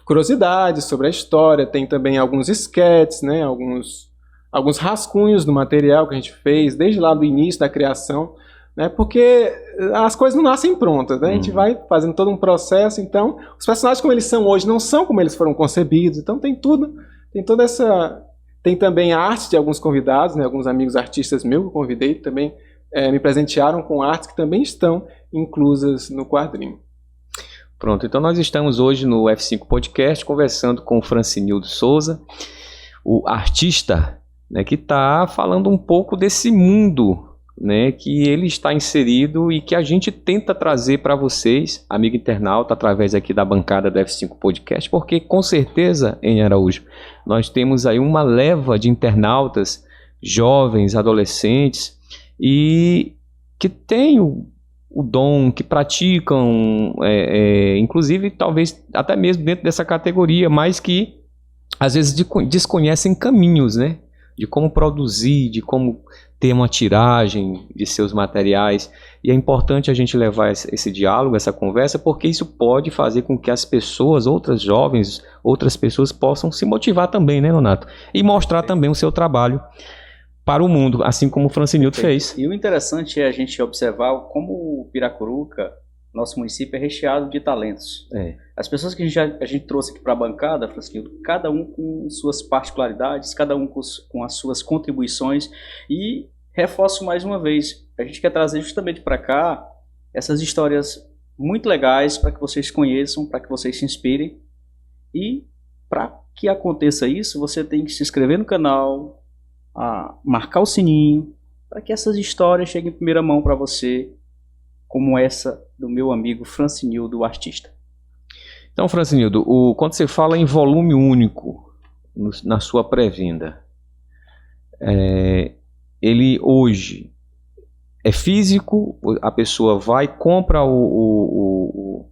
curiosidades sobre a história, tem também alguns esquetes, né? Alguns rascunhos do material que a gente fez desde lá do início da criação, né? Porque as coisas não nascem prontas, né? A gente vai fazendo todo um processo, então os personagens como eles são hoje não são como eles foram concebidos, então tem toda essa... Tem também a arte de alguns convidados, né? Alguns amigos artistas meus que eu convidei também me presentearam com artes que também estão inclusas no quadrinho. Pronto, então nós estamos hoje no F5 Podcast conversando com o Francinildo Souza, o artista, né, que está falando um pouco desse mundo, né, que ele está inserido e que a gente tenta trazer para vocês, amigo internauta, através aqui da bancada do F5 Podcast, porque com certeza, em Araújo, nós temos aí uma leva de internautas, jovens, adolescentes, e que têm o dom, que praticam, inclusive talvez até mesmo dentro dessa categoria, mas que às vezes desconhecem caminhos, né? De como produzir, de como ter uma tiragem de seus materiais. E é importante a gente levar esse diálogo, essa conversa, porque isso pode fazer com que as pessoas, outras jovens, outras pessoas possam se motivar também, né, Nonato? E mostrar também o seu trabalho para o mundo, assim como o Francinildo fez. E o interessante é a gente observar como o Piracuruca, nosso município, é recheado de talentos. As pessoas que a gente trouxe aqui para a bancada, Francinildo, cada um com suas particularidades, cada um com as suas contribuições, e reforço mais uma vez, a gente quer trazer justamente para cá essas histórias muito legais para que vocês conheçam, para que vocês se inspirem, e para que aconteça isso, você tem que se inscrever no canal, marcar o sininho, para que essas histórias cheguem em primeira mão para você, como essa do meu amigo Francinildo, o artista. Então, Francinildo, quando você fala em volume único na sua pré-venda, ele hoje é físico, a pessoa vai, compra o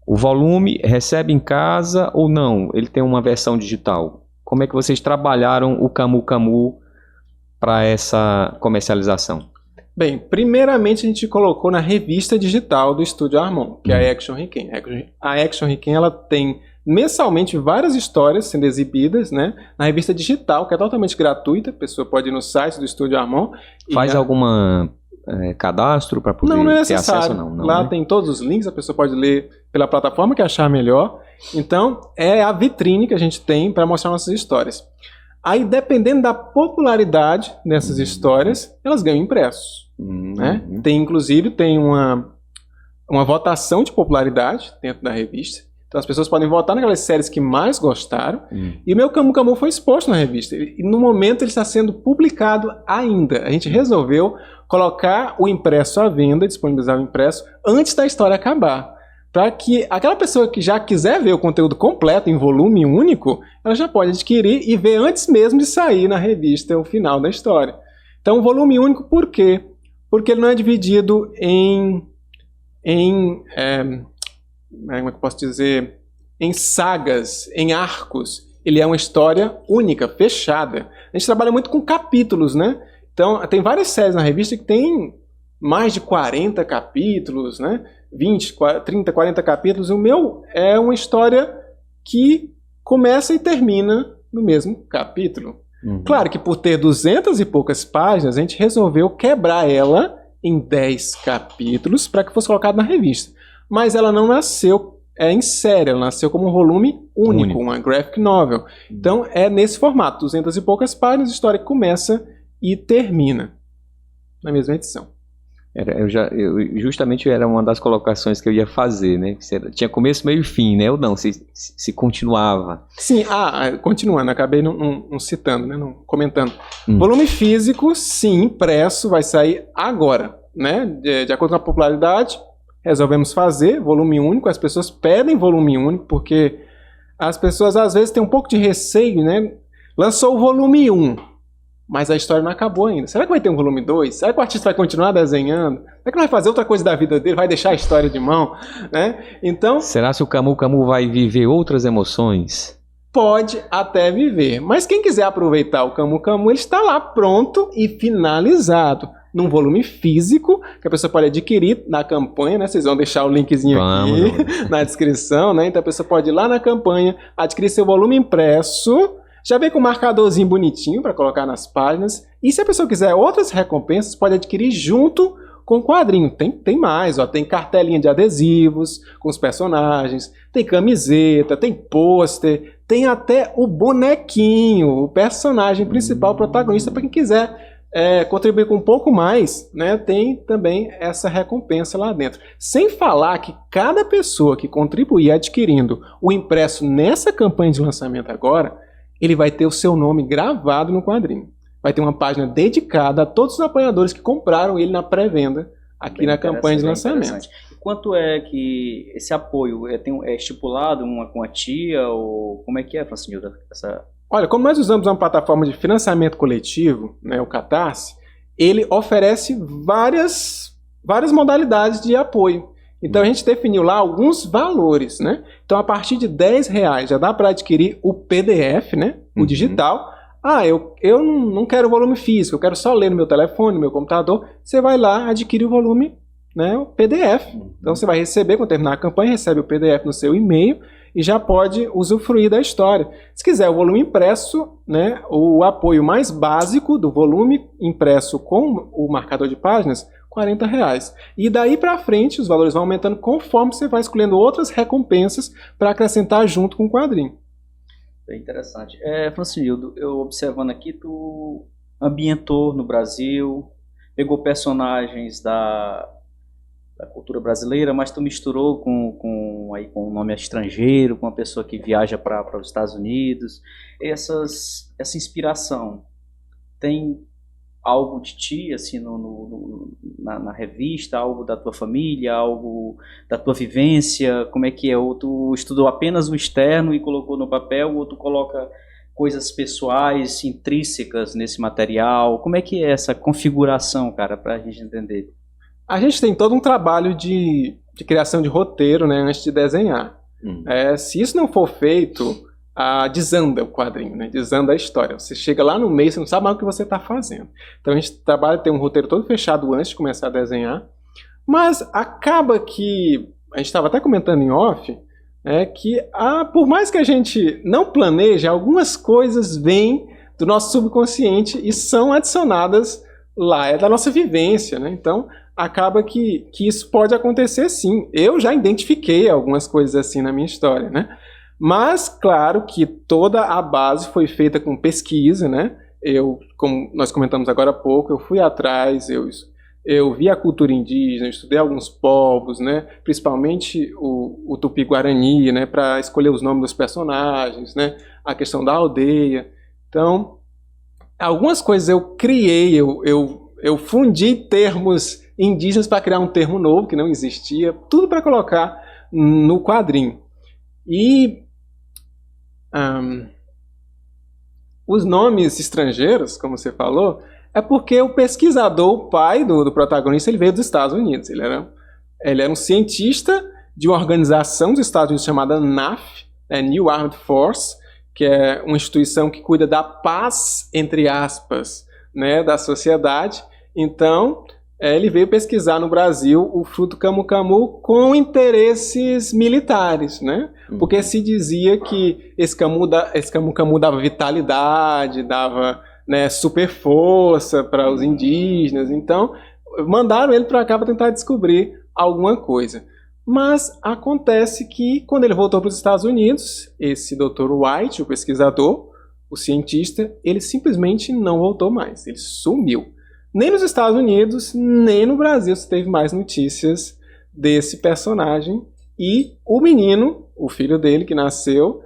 volume, recebe em casa ou não? Ele tem uma versão digital? Como é que vocês trabalharam o Camu Camu para essa comercialização? Bem, primeiramente a gente colocou na revista digital do Estúdio Harmon, que é a Action Riquem. A Action Riquem, ela tem mensalmente várias histórias sendo exibidas, né, na revista digital, que é totalmente gratuita, a pessoa pode ir no site do Estúdio Harmon. Faz alguma cadastro para poder não é ter acesso? necessário. Não, lá né? tem todos os links, a pessoa pode ler pela plataforma que achar melhor. Então, é a vitrine que a gente tem para mostrar nossas histórias. Aí, dependendo da popularidade dessas histórias, elas ganham impressos. Né? Inclusive, tem uma votação de popularidade dentro da revista. Então, as pessoas podem votar naquelas séries que mais gostaram. E o meu Camu Camu foi exposto na revista. E, no momento, ele está sendo publicado ainda. A gente resolveu colocar o impresso à venda, disponibilizar o impresso, antes da história acabar. Para que aquela pessoa que já quiser ver o conteúdo completo em volume único, ela já pode adquirir e ver antes mesmo de sair na revista o final da história. Então, volume único, por quê? Porque ele não é dividido como é que eu posso dizer? Em sagas, em arcos. Ele é uma história única, fechada. A gente trabalha muito com capítulos, né? Então, tem várias séries na revista que tem mais de 40 capítulos, né? 20, 30, 40 capítulos. O meu é uma história que começa e termina no mesmo capítulo. Claro que por ter 200 e poucas páginas, a gente resolveu quebrar ela em 10 capítulos para que fosse colocado na revista. Mas ela não nasceu em série, ela nasceu como um volume único, uma graphic novel. Então é nesse formato, 200 e poucas páginas, a história começa e termina na mesma edição. Justamente era uma das colocações que eu ia fazer, né? Tinha começo, meio e fim, né? Ou não, se continuava. Sim, continuando, acabei não citando, né? Não comentando. Volume físico, sim, impresso, vai sair agora, né? De acordo com a popularidade, resolvemos fazer volume único. As pessoas pedem volume único, porque as pessoas às vezes têm um pouco de receio, né? Lançou o volume 1. Mas a história não acabou ainda. Será que vai ter um volume 2? Será que o artista vai continuar desenhando? Será que ele vai fazer outra coisa da vida dele? Vai deixar a história de mão? Né? Então, será que o Camu Camu vai viver outras emoções? Pode até viver. Mas quem quiser aproveitar o Camu Camu, ele está lá pronto e finalizado. Num volume físico, que a pessoa pode adquirir na campanha, né? Vocês vão deixar o linkzinho aqui na descrição, né? Então a pessoa pode ir lá na campanha, adquirir seu volume impresso. Já vem com um marcadorzinho bonitinho para colocar nas páginas. E se a pessoa quiser outras recompensas, pode adquirir junto com o quadrinho. Tem mais, ó. Tem cartelinha de adesivos com os personagens, tem camiseta, tem pôster, tem até o bonequinho, o personagem principal, protagonista, para quem quiser contribuir com um pouco mais, né? Tem também essa recompensa lá dentro. Sem falar que cada pessoa que contribuir adquirindo o impresso nessa campanha de lançamento agora, ele vai ter o seu nome gravado no quadrinho. Vai ter uma página dedicada a todos os apoiadores que compraram ele na pré-venda aqui na campanha de lançamento. E quanto é que esse apoio é estipulado, uma quantia, ou como é que é, Francinildo? Olha, como nós usamos uma plataforma de financiamento coletivo, né, o Catarse, ele oferece várias modalidades de apoio. Então a gente definiu lá alguns valores, né? Então a partir de R$10 já dá para adquirir o PDF, né? O digital. Eu não quero o volume físico, eu quero só ler no meu telefone, no meu computador. Você vai lá, adquire o volume, né? O PDF. Então você vai receber, quando terminar a campanha, recebe o PDF no seu e-mail e já pode usufruir da história. Se quiser o volume impresso, né? O apoio mais básico do volume impresso com o marcador de páginas, R$40. E daí para frente os valores vão aumentando conforme você vai escolhendo outras recompensas para acrescentar junto com o quadrinho. Bem interessante. Francinildo, eu observando aqui, tu ambientou no Brasil, pegou personagens da cultura brasileira, mas tu misturou com um nome estrangeiro, com uma pessoa que viaja para os Estados Unidos. Essa inspiração tem algo de ti, assim, na revista, algo da tua família, algo da tua vivência? Como é que é? Ou tu estudou apenas o externo e colocou no papel, ou tu coloca coisas pessoais, intrínsecas nesse material? Como é que é essa configuração, cara, pra gente entender? A gente tem todo um trabalho de criação de roteiro, né, antes de desenhar. Se isso não for feito, desanda o quadrinho, né? Desanda a história. Você chega lá no meio, você não sabe mais o que você está fazendo. Então a gente trabalha, tem um roteiro todo fechado antes de começar a desenhar, mas acaba que, a gente estava até comentando em off, que por mais que a gente não planeje, algumas coisas vêm do nosso subconsciente e são adicionadas lá, é da nossa vivência, né? Então acaba que isso pode acontecer sim. Eu já identifiquei algumas coisas assim na minha história, né? Mas, claro que toda a base foi feita com pesquisa, né? Como nós comentamos agora há pouco, eu fui atrás, eu vi a cultura indígena, eu estudei alguns povos, né? Principalmente o Tupi-Guarani, né? Para escolher os nomes dos personagens, né? A questão da aldeia. Então, algumas coisas eu criei, eu fundi termos indígenas para criar um termo novo que não existia, tudo para colocar no quadrinho. E os nomes estrangeiros, como você falou, é porque o pesquisador, o pai do protagonista, ele veio dos Estados Unidos. Ele era um cientista de uma organização dos Estados Unidos chamada NAF, New Armed Force, que é uma instituição que cuida da paz, entre aspas, né, da sociedade. Então, ele veio pesquisar no Brasil o fruto camu-camu com interesses militares, né? Porque se dizia que esse camu-camu dava vitalidade, dava, né, super força para os indígenas. Então, mandaram ele para cá para tentar descobrir alguma coisa. Mas acontece que, quando ele voltou para os Estados Unidos, esse Dr. White, o pesquisador, o cientista, ele simplesmente não voltou mais. Ele sumiu. Nem nos Estados Unidos, nem no Brasil se teve mais notícias desse personagem. E o menino, o filho dele que nasceu,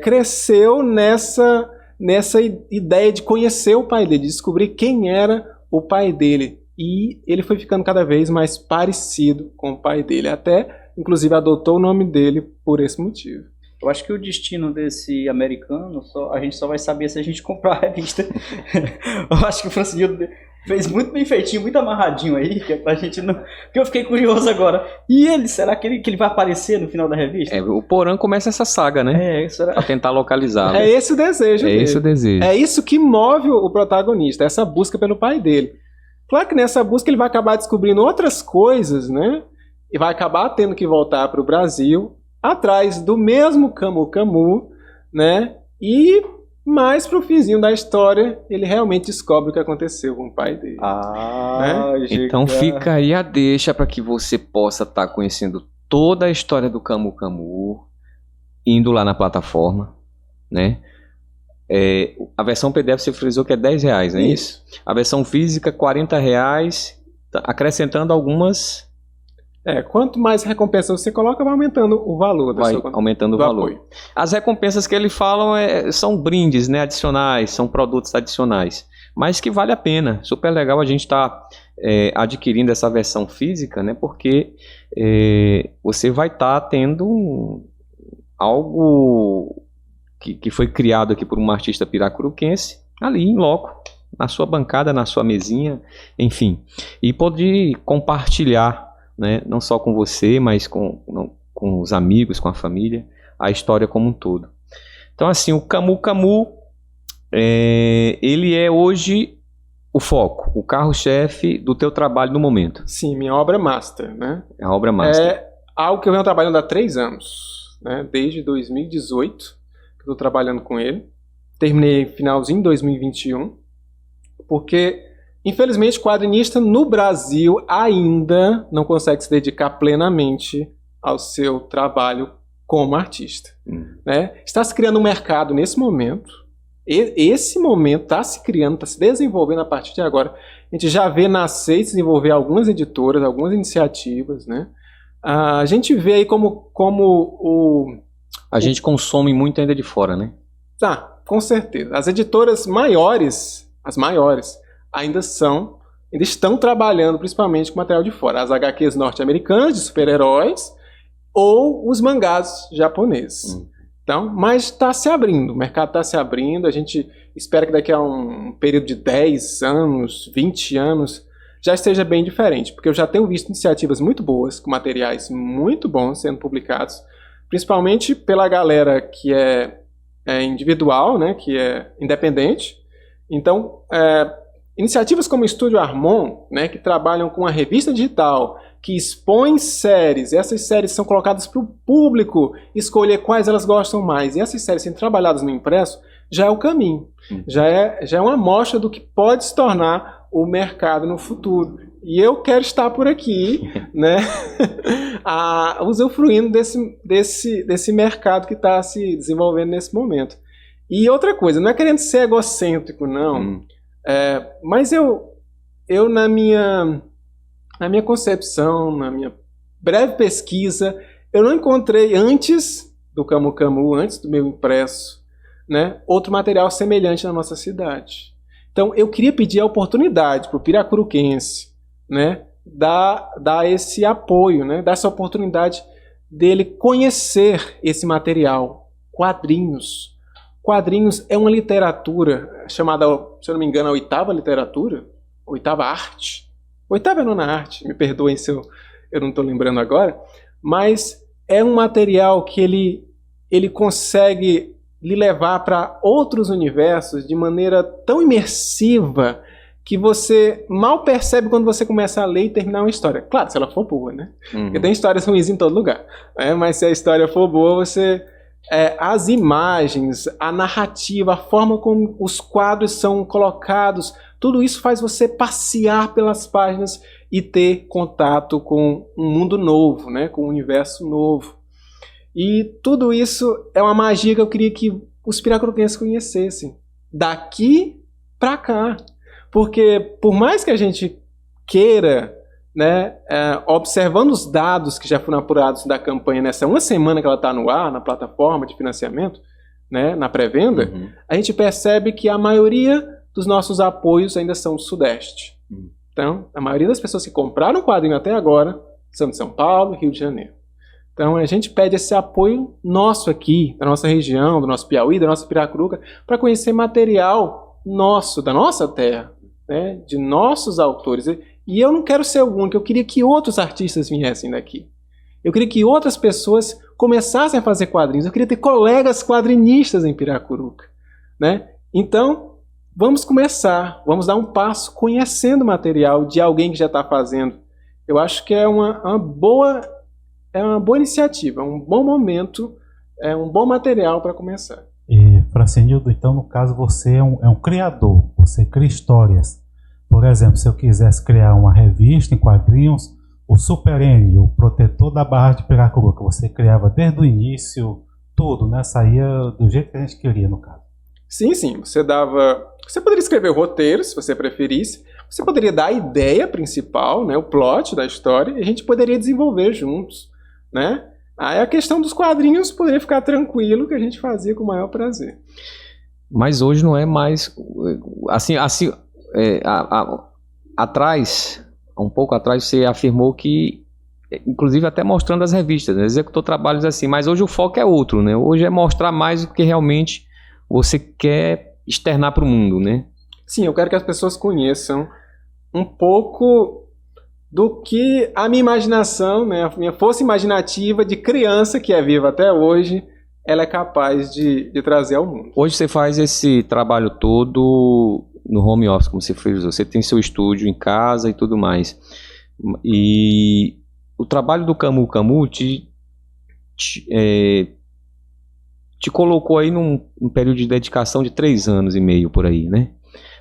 cresceu nessa ideia de conhecer o pai dele, de descobrir quem era o pai dele. E ele foi ficando cada vez mais parecido com o pai dele. Até, inclusive, adotou o nome dele por esse motivo. Eu acho que o destino desse americano, a gente só vai saber se a gente comprar a revista. Eu acho que o Francinildo fez muito bem feitinho, muito amarradinho aí, que é pra gente não... Porque eu fiquei curioso agora. E ele, será que ele vai aparecer no final da revista? O Porã começa essa saga, né? Será? Pra tentar localizá-lo. É esse o desejo dele. É esse o desejo. É isso que move o protagonista, essa busca pelo pai dele. Claro que nessa busca ele vai acabar descobrindo outras coisas, né? E vai acabar tendo que voltar para o Brasil, atrás do mesmo camu-camu, né? E mais pro finzinho da história, ele realmente descobre o que aconteceu com o pai dele. Né? Então fica aí a deixa para que você possa estar conhecendo toda a história do camu-camu, indo lá na plataforma, né? A versão PDF você frisou que é R$10, não é isso? A versão física, R$40, acrescentando algumas... Quanto mais recompensa você coloca, vai aumentando o valor. Aumentando o valor. Apoio. As recompensas que ele fala são brindes, né, adicionais, são produtos adicionais, mas que vale a pena. Super legal a gente estar adquirindo essa versão física, né, porque você vai estar tendo algo que foi criado aqui por um artista piracuruquense, ali em loco, na sua bancada, na sua mesinha, enfim. E pode compartilhar, né, não só com você, mas com os amigos, com a família, a história como um todo. Então, assim, o Camu Camu, ele é hoje o foco, o carro-chefe do teu trabalho no momento. Sim, minha obra master, né? É a obra master. É algo que eu venho trabalhando há 3 anos, né? Desde 2018 que eu estou trabalhando com ele. Terminei finalzinho de 2021, porque, infelizmente, quadrinista no Brasil ainda não consegue se dedicar plenamente ao seu trabalho como artista. Né? Está se criando um mercado nesse momento. Esse momento está se criando, está se desenvolvendo a partir de agora. A gente já vê nascer e se desenvolver algumas editoras, algumas iniciativas, né? A gente vê aí como A gente consome muito ainda de fora, né? Tá, com certeza. As editoras maiores, as maiores, ainda estão trabalhando principalmente com material de fora. As HQs norte-americanas de super-heróis ou os mangás japoneses. Então, mas está se abrindo, o mercado está se abrindo, a gente espera que daqui a um período de 10 anos, 20 anos, já esteja bem diferente, porque eu já tenho visto iniciativas muito boas, com materiais muito bons sendo publicados, principalmente pela galera que é individual, né, que é independente. Então, iniciativas como o Estúdio Harmon, né, que trabalham com a revista digital, que expõem séries, e essas séries são colocadas para o público escolher quais elas gostam mais, e essas séries sendo trabalhadas no impresso, já é o caminho, já é uma amostra do que pode se tornar o mercado no futuro. E eu quero estar por aqui, né, usufruindo desse mercado que está se desenvolvendo nesse momento. E outra coisa, não é querendo ser egocêntrico, não, mas eu na minha concepção, na minha breve pesquisa, eu não encontrei antes do Camu Camu, antes do meu impresso, né, outro material semelhante na nossa cidade. Então eu queria pedir a oportunidade para o piracuruquense, né, dar esse apoio, né, dar essa oportunidade dele conhecer esse material. Quadrinhos. Quadrinhos é uma literatura chamada, se eu não me engano, a 8ª literatura, 8ª arte. 8ª é a 9ª arte, me perdoem se eu não estou lembrando agora, mas é um material que ele consegue lhe levar para outros universos de maneira tão imersiva que você mal percebe quando você começa a ler e terminar uma história. Claro, se ela for boa, né? Porque tem histórias ruins em todo lugar. Né? Mas se a história for boa, você... as imagens, a narrativa, a forma como os quadros são colocados, tudo isso faz você passear pelas páginas e ter contato com um mundo novo, né? Com um universo novo. E tudo isso é uma magia que eu queria que os piracuruquenses conhecessem. Daqui para cá. Porque por mais que a gente queira, né, observando os dados que já foram apurados da campanha nessa uma semana que ela está no ar, na plataforma de financiamento, né, na pré-venda, a gente percebe que a maioria dos nossos apoios ainda são do Sudeste. Então, a maioria das pessoas que compraram o quadrinho até agora são de São Paulo e Rio de Janeiro. Então, a gente pede esse apoio nosso aqui, da nossa região, do nosso Piauí, da nossa Piracuruca, para conhecer material nosso, da nossa terra, né, de nossos autores. E eu não quero ser o único, eu queria que outros artistas viessem daqui. Eu queria que outras pessoas começassem a fazer quadrinhos. Eu queria ter colegas quadrinistas em Piracuruca, né? Então, vamos começar, vamos dar um passo conhecendo o material de alguém que já está fazendo. Eu acho que é uma boa iniciativa, um bom momento, é um bom material para começar. E, Francinildo, então, no caso, você é um criador, você cria histórias. Por exemplo, se eu quisesse criar uma revista em quadrinhos, o Super N, o protetor da Barra de Piracuruca, você criava desde o início, tudo, né? Saía do jeito que a gente queria, no caso. Sim, sim. Você poderia escrever o roteiro, se você preferisse. Você poderia dar a ideia principal, né, o plot da história, e a gente poderia desenvolver juntos, né? Aí a questão dos quadrinhos poderia ficar tranquilo, que a gente fazia com o maior prazer. Mas hoje não é mais... Assim, atrás, um pouco atrás, você afirmou que, inclusive até mostrando as revistas, né? Executou trabalhos assim, mas hoje o foco é outro, né? Hoje é mostrar mais o que realmente você quer externar para o mundo, né? Sim, eu quero que as pessoas conheçam um pouco do que a minha imaginação, né, a minha força imaginativa de criança que é viva até hoje, ela é capaz de trazer ao mundo. Hoje você faz esse trabalho todo no home office, como você fez. Você tem seu estúdio em casa e tudo mais. E o trabalho do Camu Camu te colocou aí num período de dedicação de 3 anos e meio por aí, né?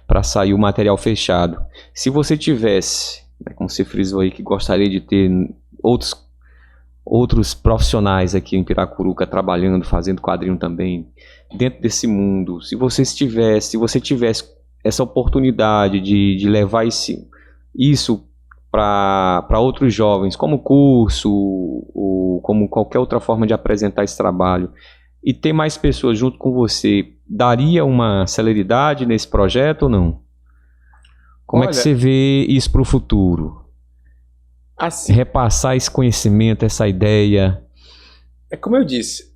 Para sair o material fechado. Se você tivesse, como você frisou aí, que gostaria de ter outros profissionais aqui em Piracuruca trabalhando, fazendo quadrinho também, dentro desse mundo, se você tivesse essa oportunidade de levar isso para outros jovens, como curso, ou como qualquer outra forma de apresentar esse trabalho, e ter mais pessoas junto com você, daria uma celeridade nesse projeto ou não? Como é que você vê isso para o futuro? Assim, Repassar esse conhecimento, essa ideia. é como eu disse,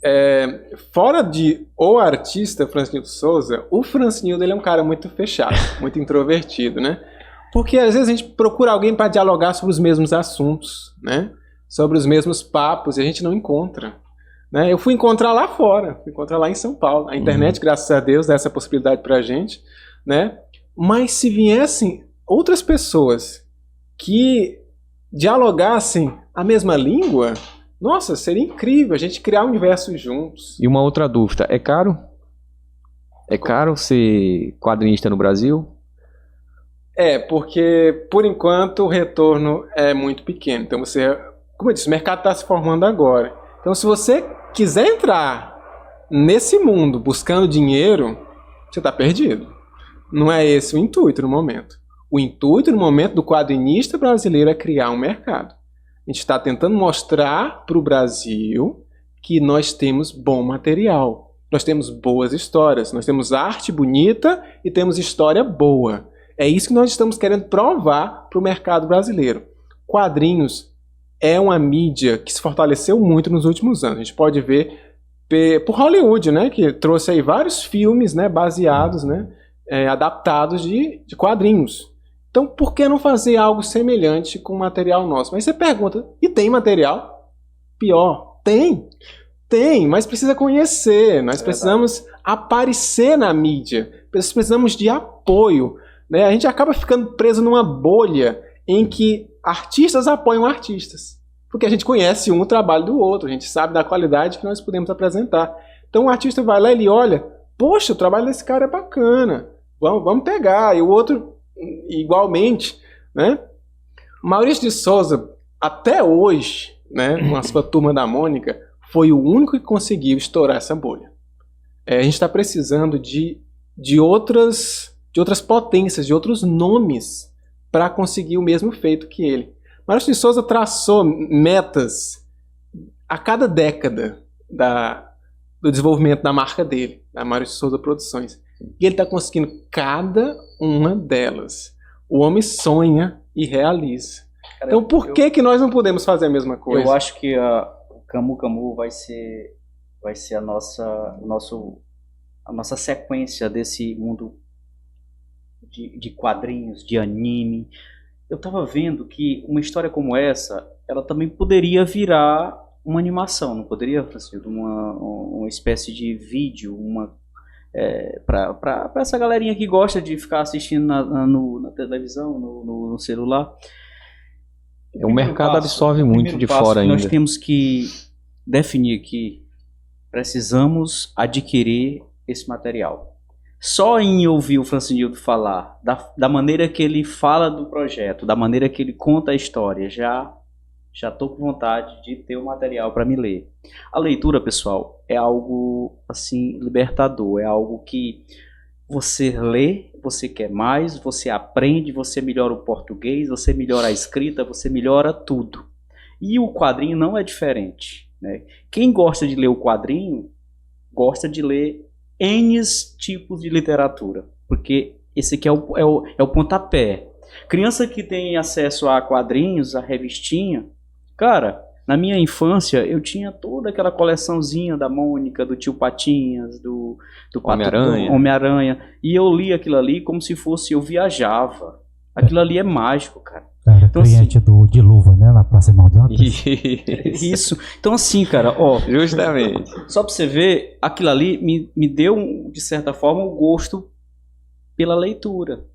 fora de o artista Francinildo Souza, o Francinildo ele é um cara muito fechado, muito introvertido, né? Porque às vezes a gente procura alguém para dialogar sobre os mesmos assuntos, né? Sobre os mesmos papos, e a gente não encontra. Né? Eu fui encontrar lá fora, fui encontrar lá em São Paulo. A internet, graças a Deus, dá essa possibilidade pra gente, né? Mas se viessem outras pessoas que dialogassem a mesma língua, nossa, seria incrível a gente criar um universo juntos. E uma outra dúvida, é caro? É caro ser quadrinista no Brasil? Porque por enquanto o retorno é muito pequeno. Então como eu disse, o mercado está se formando agora. Então se você quiser entrar nesse mundo buscando dinheiro, você está perdido. Não é esse o intuito no momento. O intuito no momento do quadrinista brasileiro é criar um mercado. A gente está tentando mostrar para o Brasil que nós temos bom material. Nós temos boas histórias. Nós temos arte bonita e temos história boa. É isso que nós estamos querendo provar para o mercado brasileiro. Quadrinhos é uma mídia que se fortaleceu muito nos últimos anos. A gente pode ver por Hollywood, né, que trouxe aí vários filmes, né, baseados, né, adaptados de quadrinhos. Então, por que não fazer algo semelhante com material nosso? Mas você pergunta, e tem material? Pior, tem, mas precisa conhecer. Nós precisamos aparecer na mídia. Precisamos de apoio. Né? A gente acaba ficando preso numa bolha em que artistas apoiam artistas. Porque a gente conhece o trabalho do outro, a gente sabe da qualidade que nós podemos apresentar. Então o artista vai lá e ele olha, poxa, o trabalho desse cara é bacana, vamos pegar. E o outro, igualmente, né? Maurício de Souza, até hoje, né, com a sua Turma da Mônica, foi o único que conseguiu estourar essa bolha. A gente está precisando de outras potências, de outros nomes para conseguir o mesmo feito que ele. Maurício de Souza traçou metas a cada década do desenvolvimento da marca dele, da Maurício de Souza Produções. E ele está conseguindo cada uma delas. O homem sonha e realiza. Cara, então por que nós não podemos fazer a mesma coisa? Eu acho que o Camu Camu vai ser a nossa sequência desse mundo de quadrinhos, de anime. Eu estava vendo que uma história como essa, ela também poderia virar uma animação, não poderia, Francisco? Uma espécie de vídeo, para essa galerinha que gosta de ficar assistindo na televisão, no celular. O mercado absorve muito de fora ainda. Nós temos que definir que precisamos adquirir esse material. Só em ouvir o Francinildo falar, da maneira que ele fala do projeto, da maneira que ele conta a história, já estou com vontade de ter o material para me ler. A leitura, pessoal, é algo assim libertador, é algo que você lê, você quer mais, você aprende, você melhora o português, você melhora a escrita, você melhora tudo. E o quadrinho não é diferente, né? Quem gosta de ler o quadrinho, gosta de ler N tipos de literatura, porque esse aqui é o pontapé. Criança que tem acesso a quadrinhos, a revistinha, cara, Na minha infância, eu tinha toda aquela coleçãozinha da Mônica, do Tio Patinhas, do Homem-Aranha. E eu li aquilo ali como se fosse, eu viajava. Aquilo ali é mágico, cara. Cara, então, cliente assim, de luva, né? Na Praça Irmão Dantas. Isso. Então, assim, cara, ó. Justamente. Só pra você ver, aquilo ali me deu, de certa forma, o gosto pela leitura.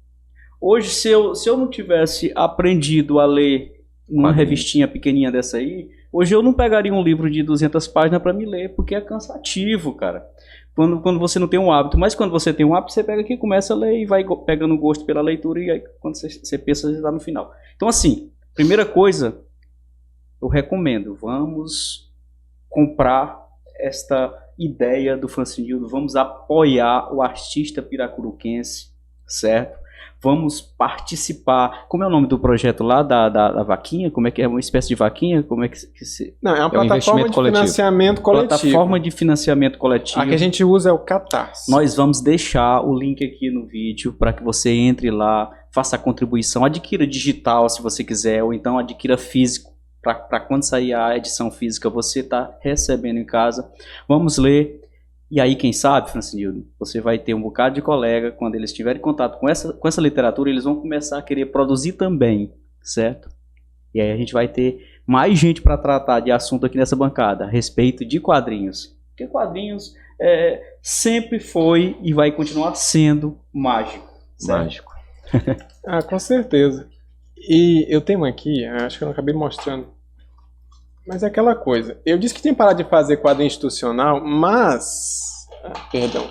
Hoje, se eu não tivesse aprendido a ler uma revistinha pequenininha dessa aí, hoje eu não pegaria um livro de 200 páginas para me ler, porque é cansativo, cara. Quando você não tem um hábito. Mas quando você tem um hábito, você pega aqui, começa a ler e vai pegando gosto pela leitura, e aí quando você pensa, você está no final. Então, assim, primeira coisa, eu recomendo, vamos comprar esta ideia do Francinildo, vamos apoiar o artista piracuruquense, certo? Vamos participar. Como é o nome do projeto lá da vaquinha? Como é que é? Uma espécie de vaquinha? Como é que se... Não, é uma plataforma de financiamento coletivo. Plataforma de financiamento coletivo. A que a gente usa é o Catarse. Nós vamos deixar o link aqui no vídeo para que você entre lá, faça a contribuição, adquira digital se você quiser, ou então adquira físico, para quando sair a edição física você tá recebendo em casa. Vamos ler. E aí, quem sabe, Francinildo, você vai ter um bocado de colega, quando eles tiverem contato com essa literatura, eles vão começar a querer produzir também, certo? E aí a gente vai ter mais gente para tratar de assunto aqui nessa bancada, a respeito de quadrinhos. Porque quadrinhos sempre foi e vai continuar sendo mágico. Certo? Mágico. Com certeza. E eu tenho aqui, acho que eu não acabei mostrando. Mas é aquela coisa. Eu disse que tinha parado de fazer quadrinho institucional, mas... perdão.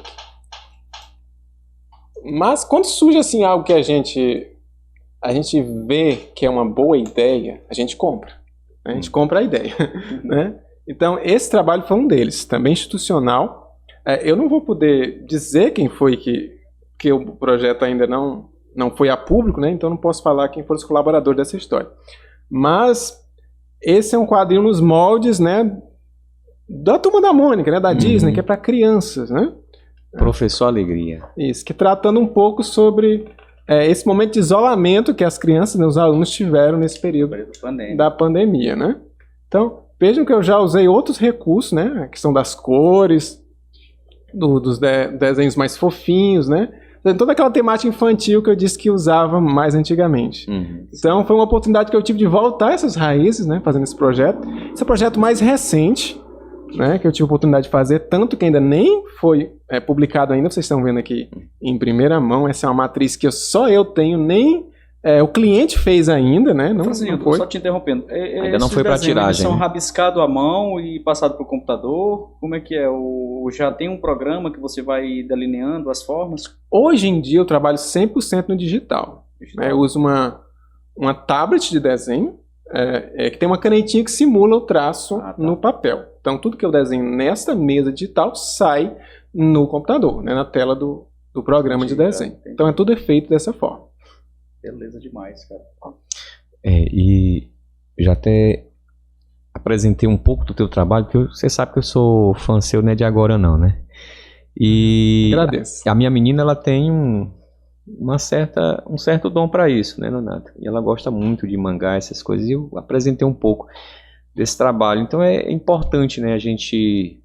Mas quando surge assim algo que a gente vê que é uma boa ideia, a gente compra. Né? A gente compra a ideia. Né? Então, esse trabalho foi um deles, também institucional. Eu não vou poder dizer quem foi que o projeto ainda não foi a público, né? Então não posso falar quem foram os colaboradores dessa história. Mas... esse é um quadrinho nos moldes, né, da Turma da Mônica, né, da Disney, que é para crianças, né? Professor Alegria. Isso, que tratando um pouco sobre esse momento de isolamento que as crianças, né, os alunos tiveram nesse período da pandemia, né? Então, vejam que eu já usei outros recursos, né, a questão das cores, dos desenhos mais fofinhos, né? Toda aquela temática infantil que eu disse que usava mais antigamente. Então foi uma oportunidade que eu tive de voltar a essas raízes, né, fazendo esse projeto. Esse é o projeto mais recente, né, que eu tive a oportunidade de fazer, tanto que ainda nem foi publicado ainda, vocês estão vendo aqui em primeira mão. Essa é uma matriz que só eu tenho, nem o cliente fez ainda, né? Não foi. Só te interrompendo. Ainda não foi para tiragem. São rabiscados à mão e passados para o computador? Como é que é? Já tem um programa que você vai delineando as formas? Hoje em dia eu trabalho 100% no digital. Eu uso uma tablet de desenho que tem uma canetinha que simula o traço no papel. Então tudo que eu desenho nessa mesa digital sai no computador, né? Na tela do programa de desenho. Então é tudo feito dessa forma. Beleza demais, cara. E já até apresentei um pouco do teu trabalho, porque você sabe que eu sou fã seu, não é de agora não, né? E agradeço. A minha menina, ela tem um certo dom para isso, né, Nonato? E ela gosta muito de mangá, essas coisas, e eu apresentei um pouco desse trabalho. Então é importante, né, a gente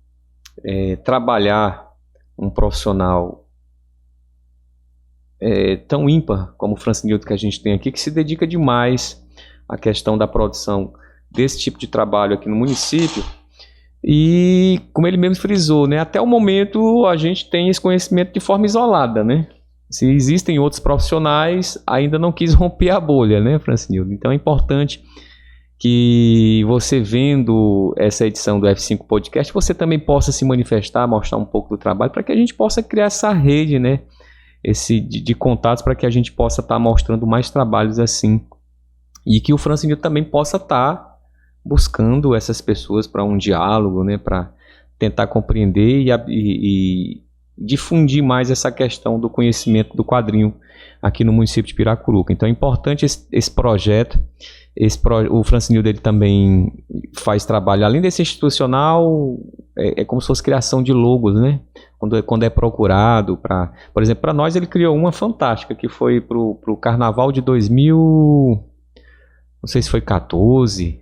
trabalhar um profissional tão ímpar como o Francinildo que a gente tem aqui, que se dedica demais à questão da produção desse tipo de trabalho aqui no município. E como ele mesmo frisou, né, até o momento a gente tem esse conhecimento de forma isolada, né? Se existem outros profissionais, ainda não quis romper a bolha, né, Francinildo? Então é importante que você, vendo essa edição do F5 Podcast, você também possa se manifestar, mostrar um pouco do trabalho, para que a gente possa criar essa rede, né, de contatos, para que a gente possa estar mostrando mais trabalhos assim, e que o Francinildo também possa estar buscando essas pessoas para um diálogo, né, para tentar compreender e difundir mais essa questão do conhecimento do quadrinho aqui no município de Piracuruca. Então é importante esse projeto. O Francinildo dele também faz trabalho, além desse institucional, como se fosse criação de logos, né? Quando é procurado, por exemplo, para nós ele criou uma fantástica, que foi pro Carnaval de 2000, não sei se foi 14,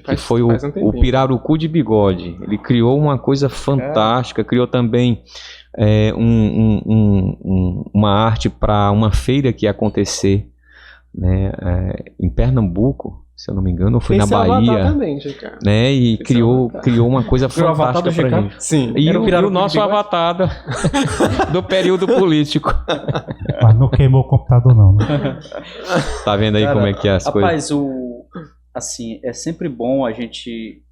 que foi faz um o tempinho. Pirarucu de Bigode. Ele criou uma coisa fantástica, criou também uma arte para uma feira que ia acontecer, né, em Pernambuco, se eu não me engano, ou foi na Esse é o Avatar Bahia, também, GK. né, e Esse é o criou Avatar. uma coisa Criou o Avatar do fantástica pra GK? gente. Sim. E Era o o Pirarucu nosso de Bigode? avatar do período político. Mas não queimou o computador, não, né? Tá vendo aí Cara, como é que é as coisas? Rapaz, assim, é sempre bom a gente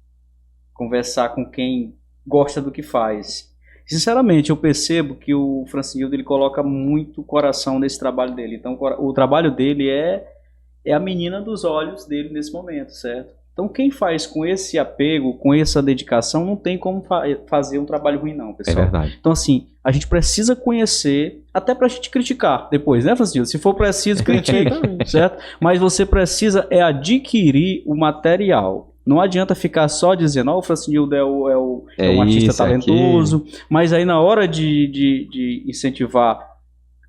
conversar com quem gosta do que faz. Sinceramente, eu percebo que o Francinildo, ele coloca muito coração nesse trabalho dele. Então, o trabalho dele é a menina dos olhos dele nesse momento, certo? Então, quem faz com esse apego, com essa dedicação, não tem como fazer um trabalho ruim, não, É pessoal. verdade. Então, assim, a gente precisa conhecer, até pra gente criticar depois, né, Francisco? Se for preciso, critique, certo? Mas você precisa adquirir o material. Não adianta ficar só dizendo, ó, o Francinildo é um artista isso, talentoso, mas aí na hora de incentivar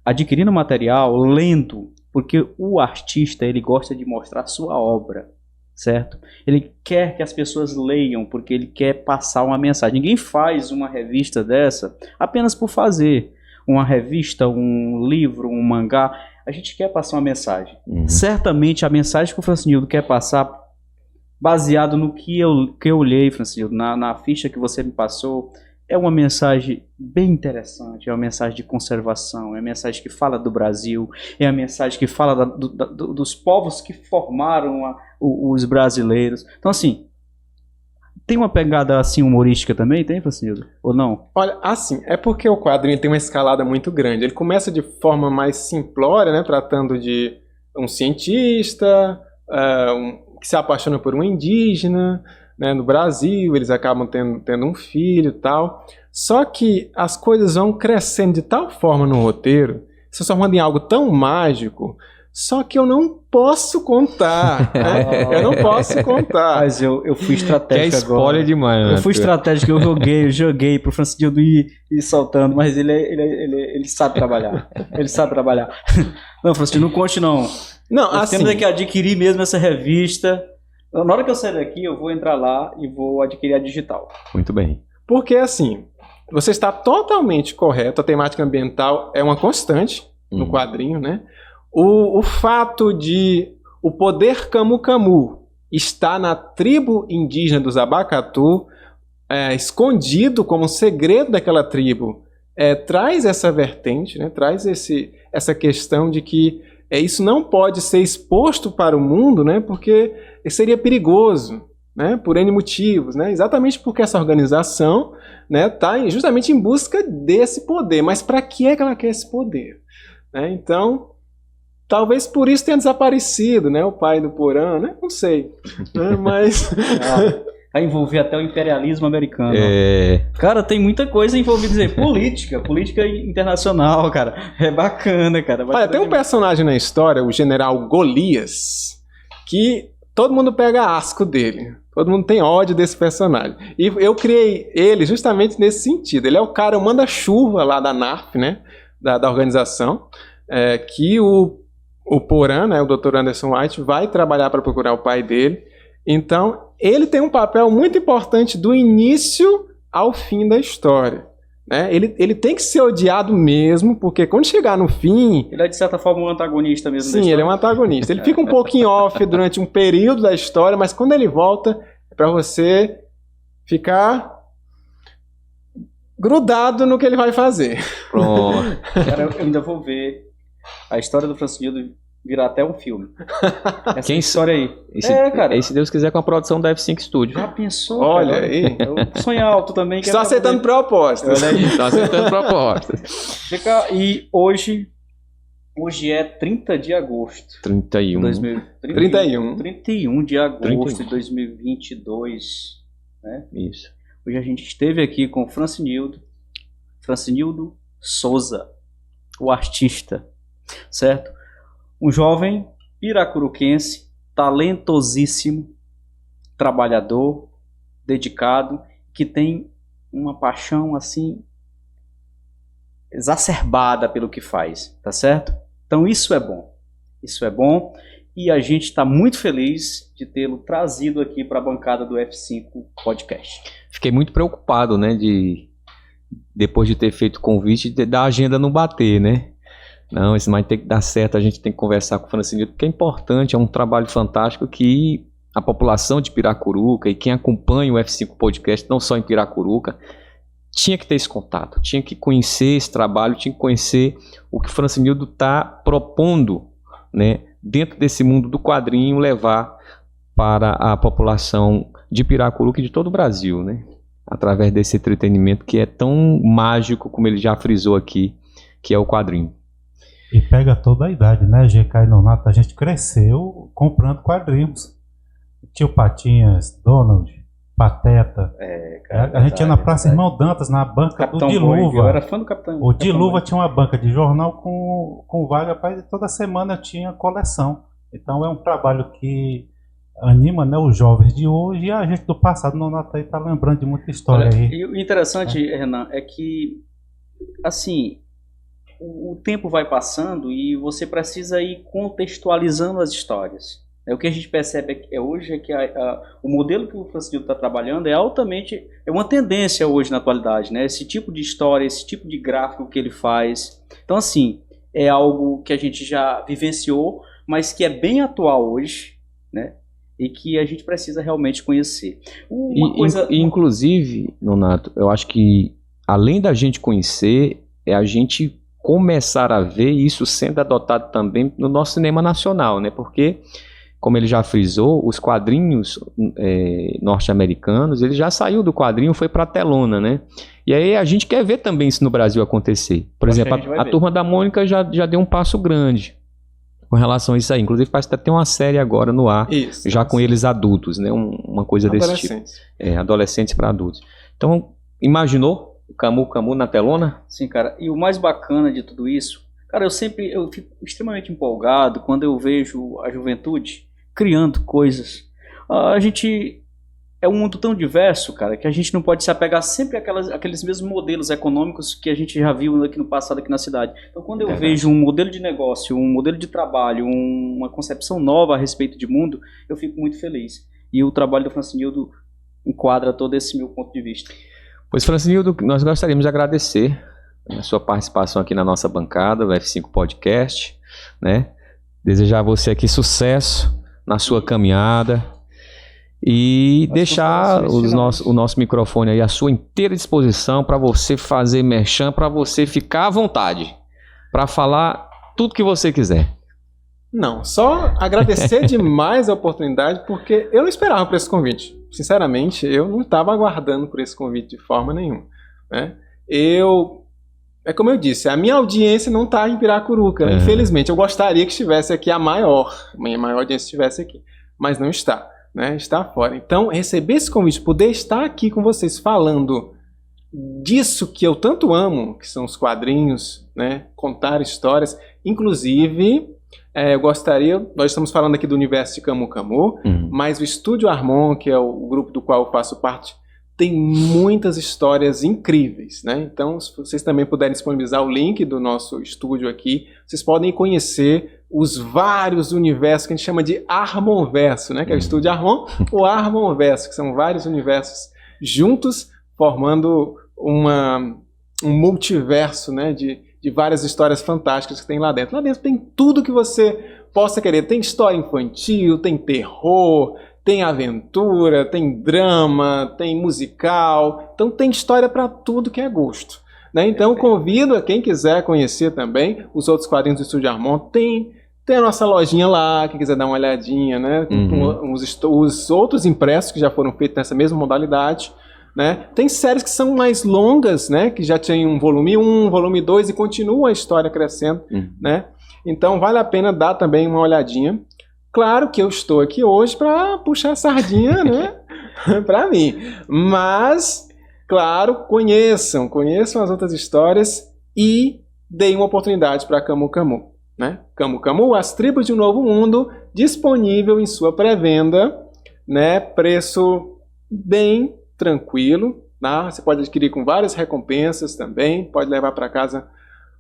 adquirindo material, lendo, porque o artista, ele gosta de mostrar a sua obra, certo? Ele quer que as pessoas leiam, porque ele quer passar uma mensagem. Ninguém faz uma revista dessa apenas por fazer. Uma revista, um livro, um mangá, a gente quer passar uma mensagem. Uhum. Certamente a mensagem que o Francinildo quer passar, baseado no que eu olhei, Francinildo, na ficha que você me passou, é uma mensagem bem interessante, é uma mensagem de conservação, é uma mensagem que fala do Brasil, é uma mensagem que fala dos povos que formaram os brasileiros. Então, assim, tem uma pegada assim humorística também, tem, Francinildo? Ou não? Olha, assim, é porque o quadrinho tem uma escalada muito grande. Ele começa de forma mais simplória, né, tratando de um cientista, que se apaixona por um indígena, né, no Brasil, eles acabam tendo um filho e tal. Só que as coisas vão crescendo de tal forma no roteiro, se transformando em algo tão mágico, só que eu não posso contar. Né? Eu não posso contar. Mas eu fui estratégico Que é spoiler agora. demais, né? Eu fui estratégico, eu joguei pro Francinildo ir soltando, mas ele sabe trabalhar. Ele sabe trabalhar. Não, Francinildo, não conte não. Não, Nós assim, temos que adquirir mesmo essa revista. Na hora que eu sair daqui, eu vou entrar lá e vou adquirir a digital. Muito bem. porque assim, você está totalmente correto, a temática ambiental é uma constante no quadrinho, né? O fato de o poder Camu-Camu está na tribo indígena dos Abacatu, escondido como um segredo daquela tribo, traz essa vertente, né? Traz essa questão de que isso não pode ser exposto para o mundo, né? Porque seria perigoso, né? Por N motivos, né? Exatamente porque essa organização, né, está justamente em busca desse poder. Mas para que é que ela quer esse poder? Né? Então, talvez por isso tenha desaparecido, né? O pai do Porã, né? Não sei. Né? Mas... Vai envolver até o imperialismo americano. Cara, tem muita coisa envolvida. Política internacional, cara. É bacana, cara. Olha, tem um personagem na história, o general Golias, que todo mundo pega asco dele. Todo mundo tem ódio desse personagem. E eu criei ele justamente nesse sentido. Ele é o cara, o manda-chuva lá da NARF, né? Da organização, que o Porã, né, o Dr. Anderson White, vai trabalhar para procurar o pai dele. Então, ele tem um papel muito importante do início ao fim da história. Né? Ele tem que ser odiado mesmo, porque quando chegar no fim... Ele é, de certa forma, um antagonista mesmo. Sim, ele é um antagonista. Ele fica um pouquinho off durante um período da história, mas quando ele volta, é para você ficar grudado no que ele vai fazer. Pronto. Cara, eu ainda vou ver a história do Francinildo virar até um filme. Essa história aí. Cara. E se Deus quiser, com a produção da F5 Studio. Já pensou? Olha cara? aí. Eu sonho alto também. Estou aceitando propostas. Olha aí. Está aceitando propostas. E hoje é 30 de agosto. 31. 31 de agosto de 2022. Né? Isso. Hoje a gente esteve aqui com o Francinildo Souza, o artista, certo? Um jovem piracuruquense, talentosíssimo, trabalhador, dedicado, que tem uma paixão assim exacerbada pelo que faz, tá certo? Então isso é bom. Isso é bom e a gente está muito feliz de tê-lo trazido aqui para a bancada do F5 Podcast. Fiquei muito preocupado, né, depois de ter feito o convite, da agenda não bater, né? Não, isso vai ter que dar certo, a gente tem que conversar com o Francinildo, porque é importante, é um trabalho fantástico que a população de Piracuruca e quem acompanha o F5 Podcast, não só em Piracuruca, tinha que ter esse contato, tinha que conhecer esse trabalho, tinha que conhecer o que o Francinildo está propondo, né, dentro desse mundo do quadrinho, levar para a população de Piracuruca e de todo o Brasil, né, através desse entretenimento que é tão mágico, como ele já frisou aqui, que é o quadrinho. E pega toda a idade, né, GK e Nonato? A gente cresceu comprando quadrinhos. Tio Patinhas, Donald, Pateta. A gente ia na Praça Irmão Dantas, na banca Capitão do Diluva. Eu era fã do Capitão. O Diluva tinha uma banca de jornal com vaga para toda semana tinha coleção. Então é um trabalho que anima, né, os jovens de hoje e a gente do passado. Nonato aí tá lembrando de muita história. Olha, aí. E o interessante, Renan, é que assim, o tempo vai passando e você precisa ir contextualizando as histórias. O que a gente percebe hoje é que o modelo que o Francinildo está trabalhando é altamente, é uma tendência hoje na atualidade, né? Esse tipo de história, esse tipo de gráfico que ele faz. Então, assim, é algo que a gente já vivenciou, mas que é bem atual hoje, né? E que a gente precisa realmente conhecer. Inclusive, Nonato, eu acho que além da gente conhecer, é a gente começar a ver isso sendo adotado também no nosso cinema nacional, né? Porque, como ele já frisou, os quadrinhos norte-americanos, ele já saiu do quadrinho, foi para a telona, né? E aí a gente quer ver também isso no Brasil acontecer. Por exemplo, a Turma da Mônica já deu um passo grande com relação a isso aí. Inclusive parece que tem uma série agora no ar, já com eles adultos, né? Uma coisa desse tipo. Adolescentes para adultos. Então, imaginou o Camu na telona? Sim, cara. E o mais bacana de tudo isso, cara, eu fico extremamente empolgado quando eu vejo a juventude criando coisas. A gente é um mundo tão diverso, cara, que a gente não pode se apegar sempre àqueles mesmos modelos econômicos que a gente já viu aqui no passado, aqui na cidade. Então, quando eu vejo um modelo de negócio, um modelo de trabalho, uma concepção nova a respeito de mundo, eu fico muito feliz. E o trabalho do Francinildo enquadra todo esse meu ponto de vista. Pois, Francinildo, nós gostaríamos de agradecer a sua participação aqui na nossa bancada, o F5 Podcast, né? Desejar a você aqui sucesso na sua caminhada e deixar o nosso microfone aí à sua inteira disposição para você fazer merchan, para você ficar à vontade, para falar tudo que você quiser. Não, só agradecer demais a oportunidade, porque eu não esperava por esse convite. Sinceramente, eu não estava aguardando por esse convite de forma nenhuma, né? É como eu disse, a minha audiência não está em Piracuruca, infelizmente. Eu gostaria que estivesse aqui a minha maior audiência estivesse aqui, mas não está, né? Está fora. Então, receber esse convite, poder estar aqui com vocês falando disso que eu tanto amo, que são os quadrinhos, né? Contar histórias. Inclusive, eu gostaria, nós estamos falando aqui do universo de Camu Camu, mas o Estúdio Harmon, que é o grupo do qual eu faço parte, tem muitas histórias incríveis, né? Então, se vocês também puderem disponibilizar o link do nosso estúdio aqui, vocês podem conhecer os vários universos que a gente chama de Harmonverso, né? Que é o Estúdio Harmon, o Harmonverso, que são vários universos juntos, formando um multiverso, né? De várias histórias fantásticas que tem lá dentro. Lá dentro tem tudo que você possa querer. Tem história infantil, tem terror, tem aventura, tem drama, tem musical. Então tem história para tudo que é gosto, né? Então convido a quem quiser conhecer também os outros quadrinhos do Estúdio Harmon. Tem a nossa lojinha lá, quem quiser dar uma olhadinha, né? Com os outros impressos que já foram feitos nessa mesma modalidade, né? Tem séries que são mais longas, né? Que já tem um volume 1, volume 2 e continua a história crescendo, né? Então vale a pena dar também uma olhadinha. Claro que eu estou aqui hoje para puxar a sardinha, né? Para mim. Mas, claro, conheçam as outras histórias e deem uma oportunidade para Camu Camu, né? Camu Camu, As Tribos de um Novo Mundo, disponível em sua pré-venda, né? Preço bem tranquilo, tá? Você pode adquirir com várias recompensas também, pode levar para casa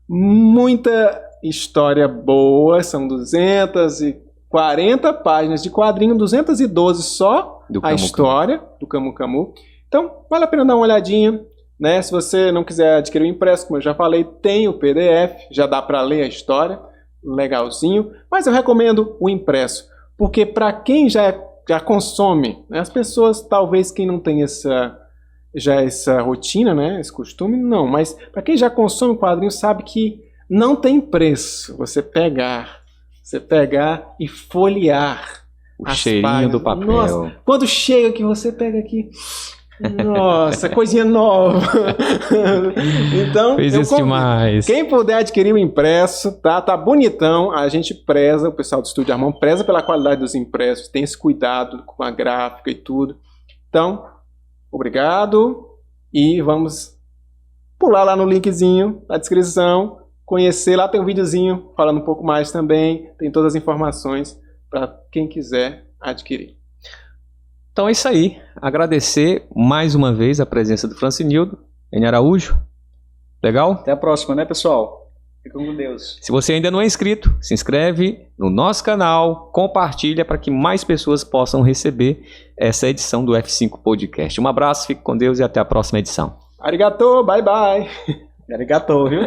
muita história boa, são 240 40 páginas de quadrinho, 212 só Do a Camu história do Camu Camu. Então, vale a pena dar uma olhadinha, né? Se você não quiser adquirir o impresso, como eu já falei, tem o PDF, já dá para ler a história, legalzinho. Mas eu recomendo o impresso, porque para quem já consome, né? As pessoas, talvez quem não tem essa rotina, né? Esse costume, não. Mas para quem já consome o quadrinho, sabe que não tem preço você pegar e folhear O as cheirinho páginas. do papel. Nossa, quando chega que você pega aqui, nossa, coisinha nova. Então, Fez eu isso convido. demais. Quem puder adquirir o impresso, tá bonitão. A gente preza, o pessoal do Estúdio Armão preza pela qualidade dos impressos, tem esse cuidado com a gráfica e tudo. Então, obrigado e vamos pular lá no linkzinho da descrição, conhecer, lá tem um videozinho falando um pouco mais também, tem todas as informações para quem quiser adquirir. Então é isso aí. Agradecer mais uma vez a presença do Francinildo, N. Araújo. Legal? Até a próxima, né, pessoal? Fiquem com Deus. Se você ainda não é inscrito, se inscreve no nosso canal, compartilha para que mais pessoas possam receber essa edição do F5 Podcast. Um abraço, fique com Deus e até a próxima edição. Arigato, bye bye. Arigatou, viu?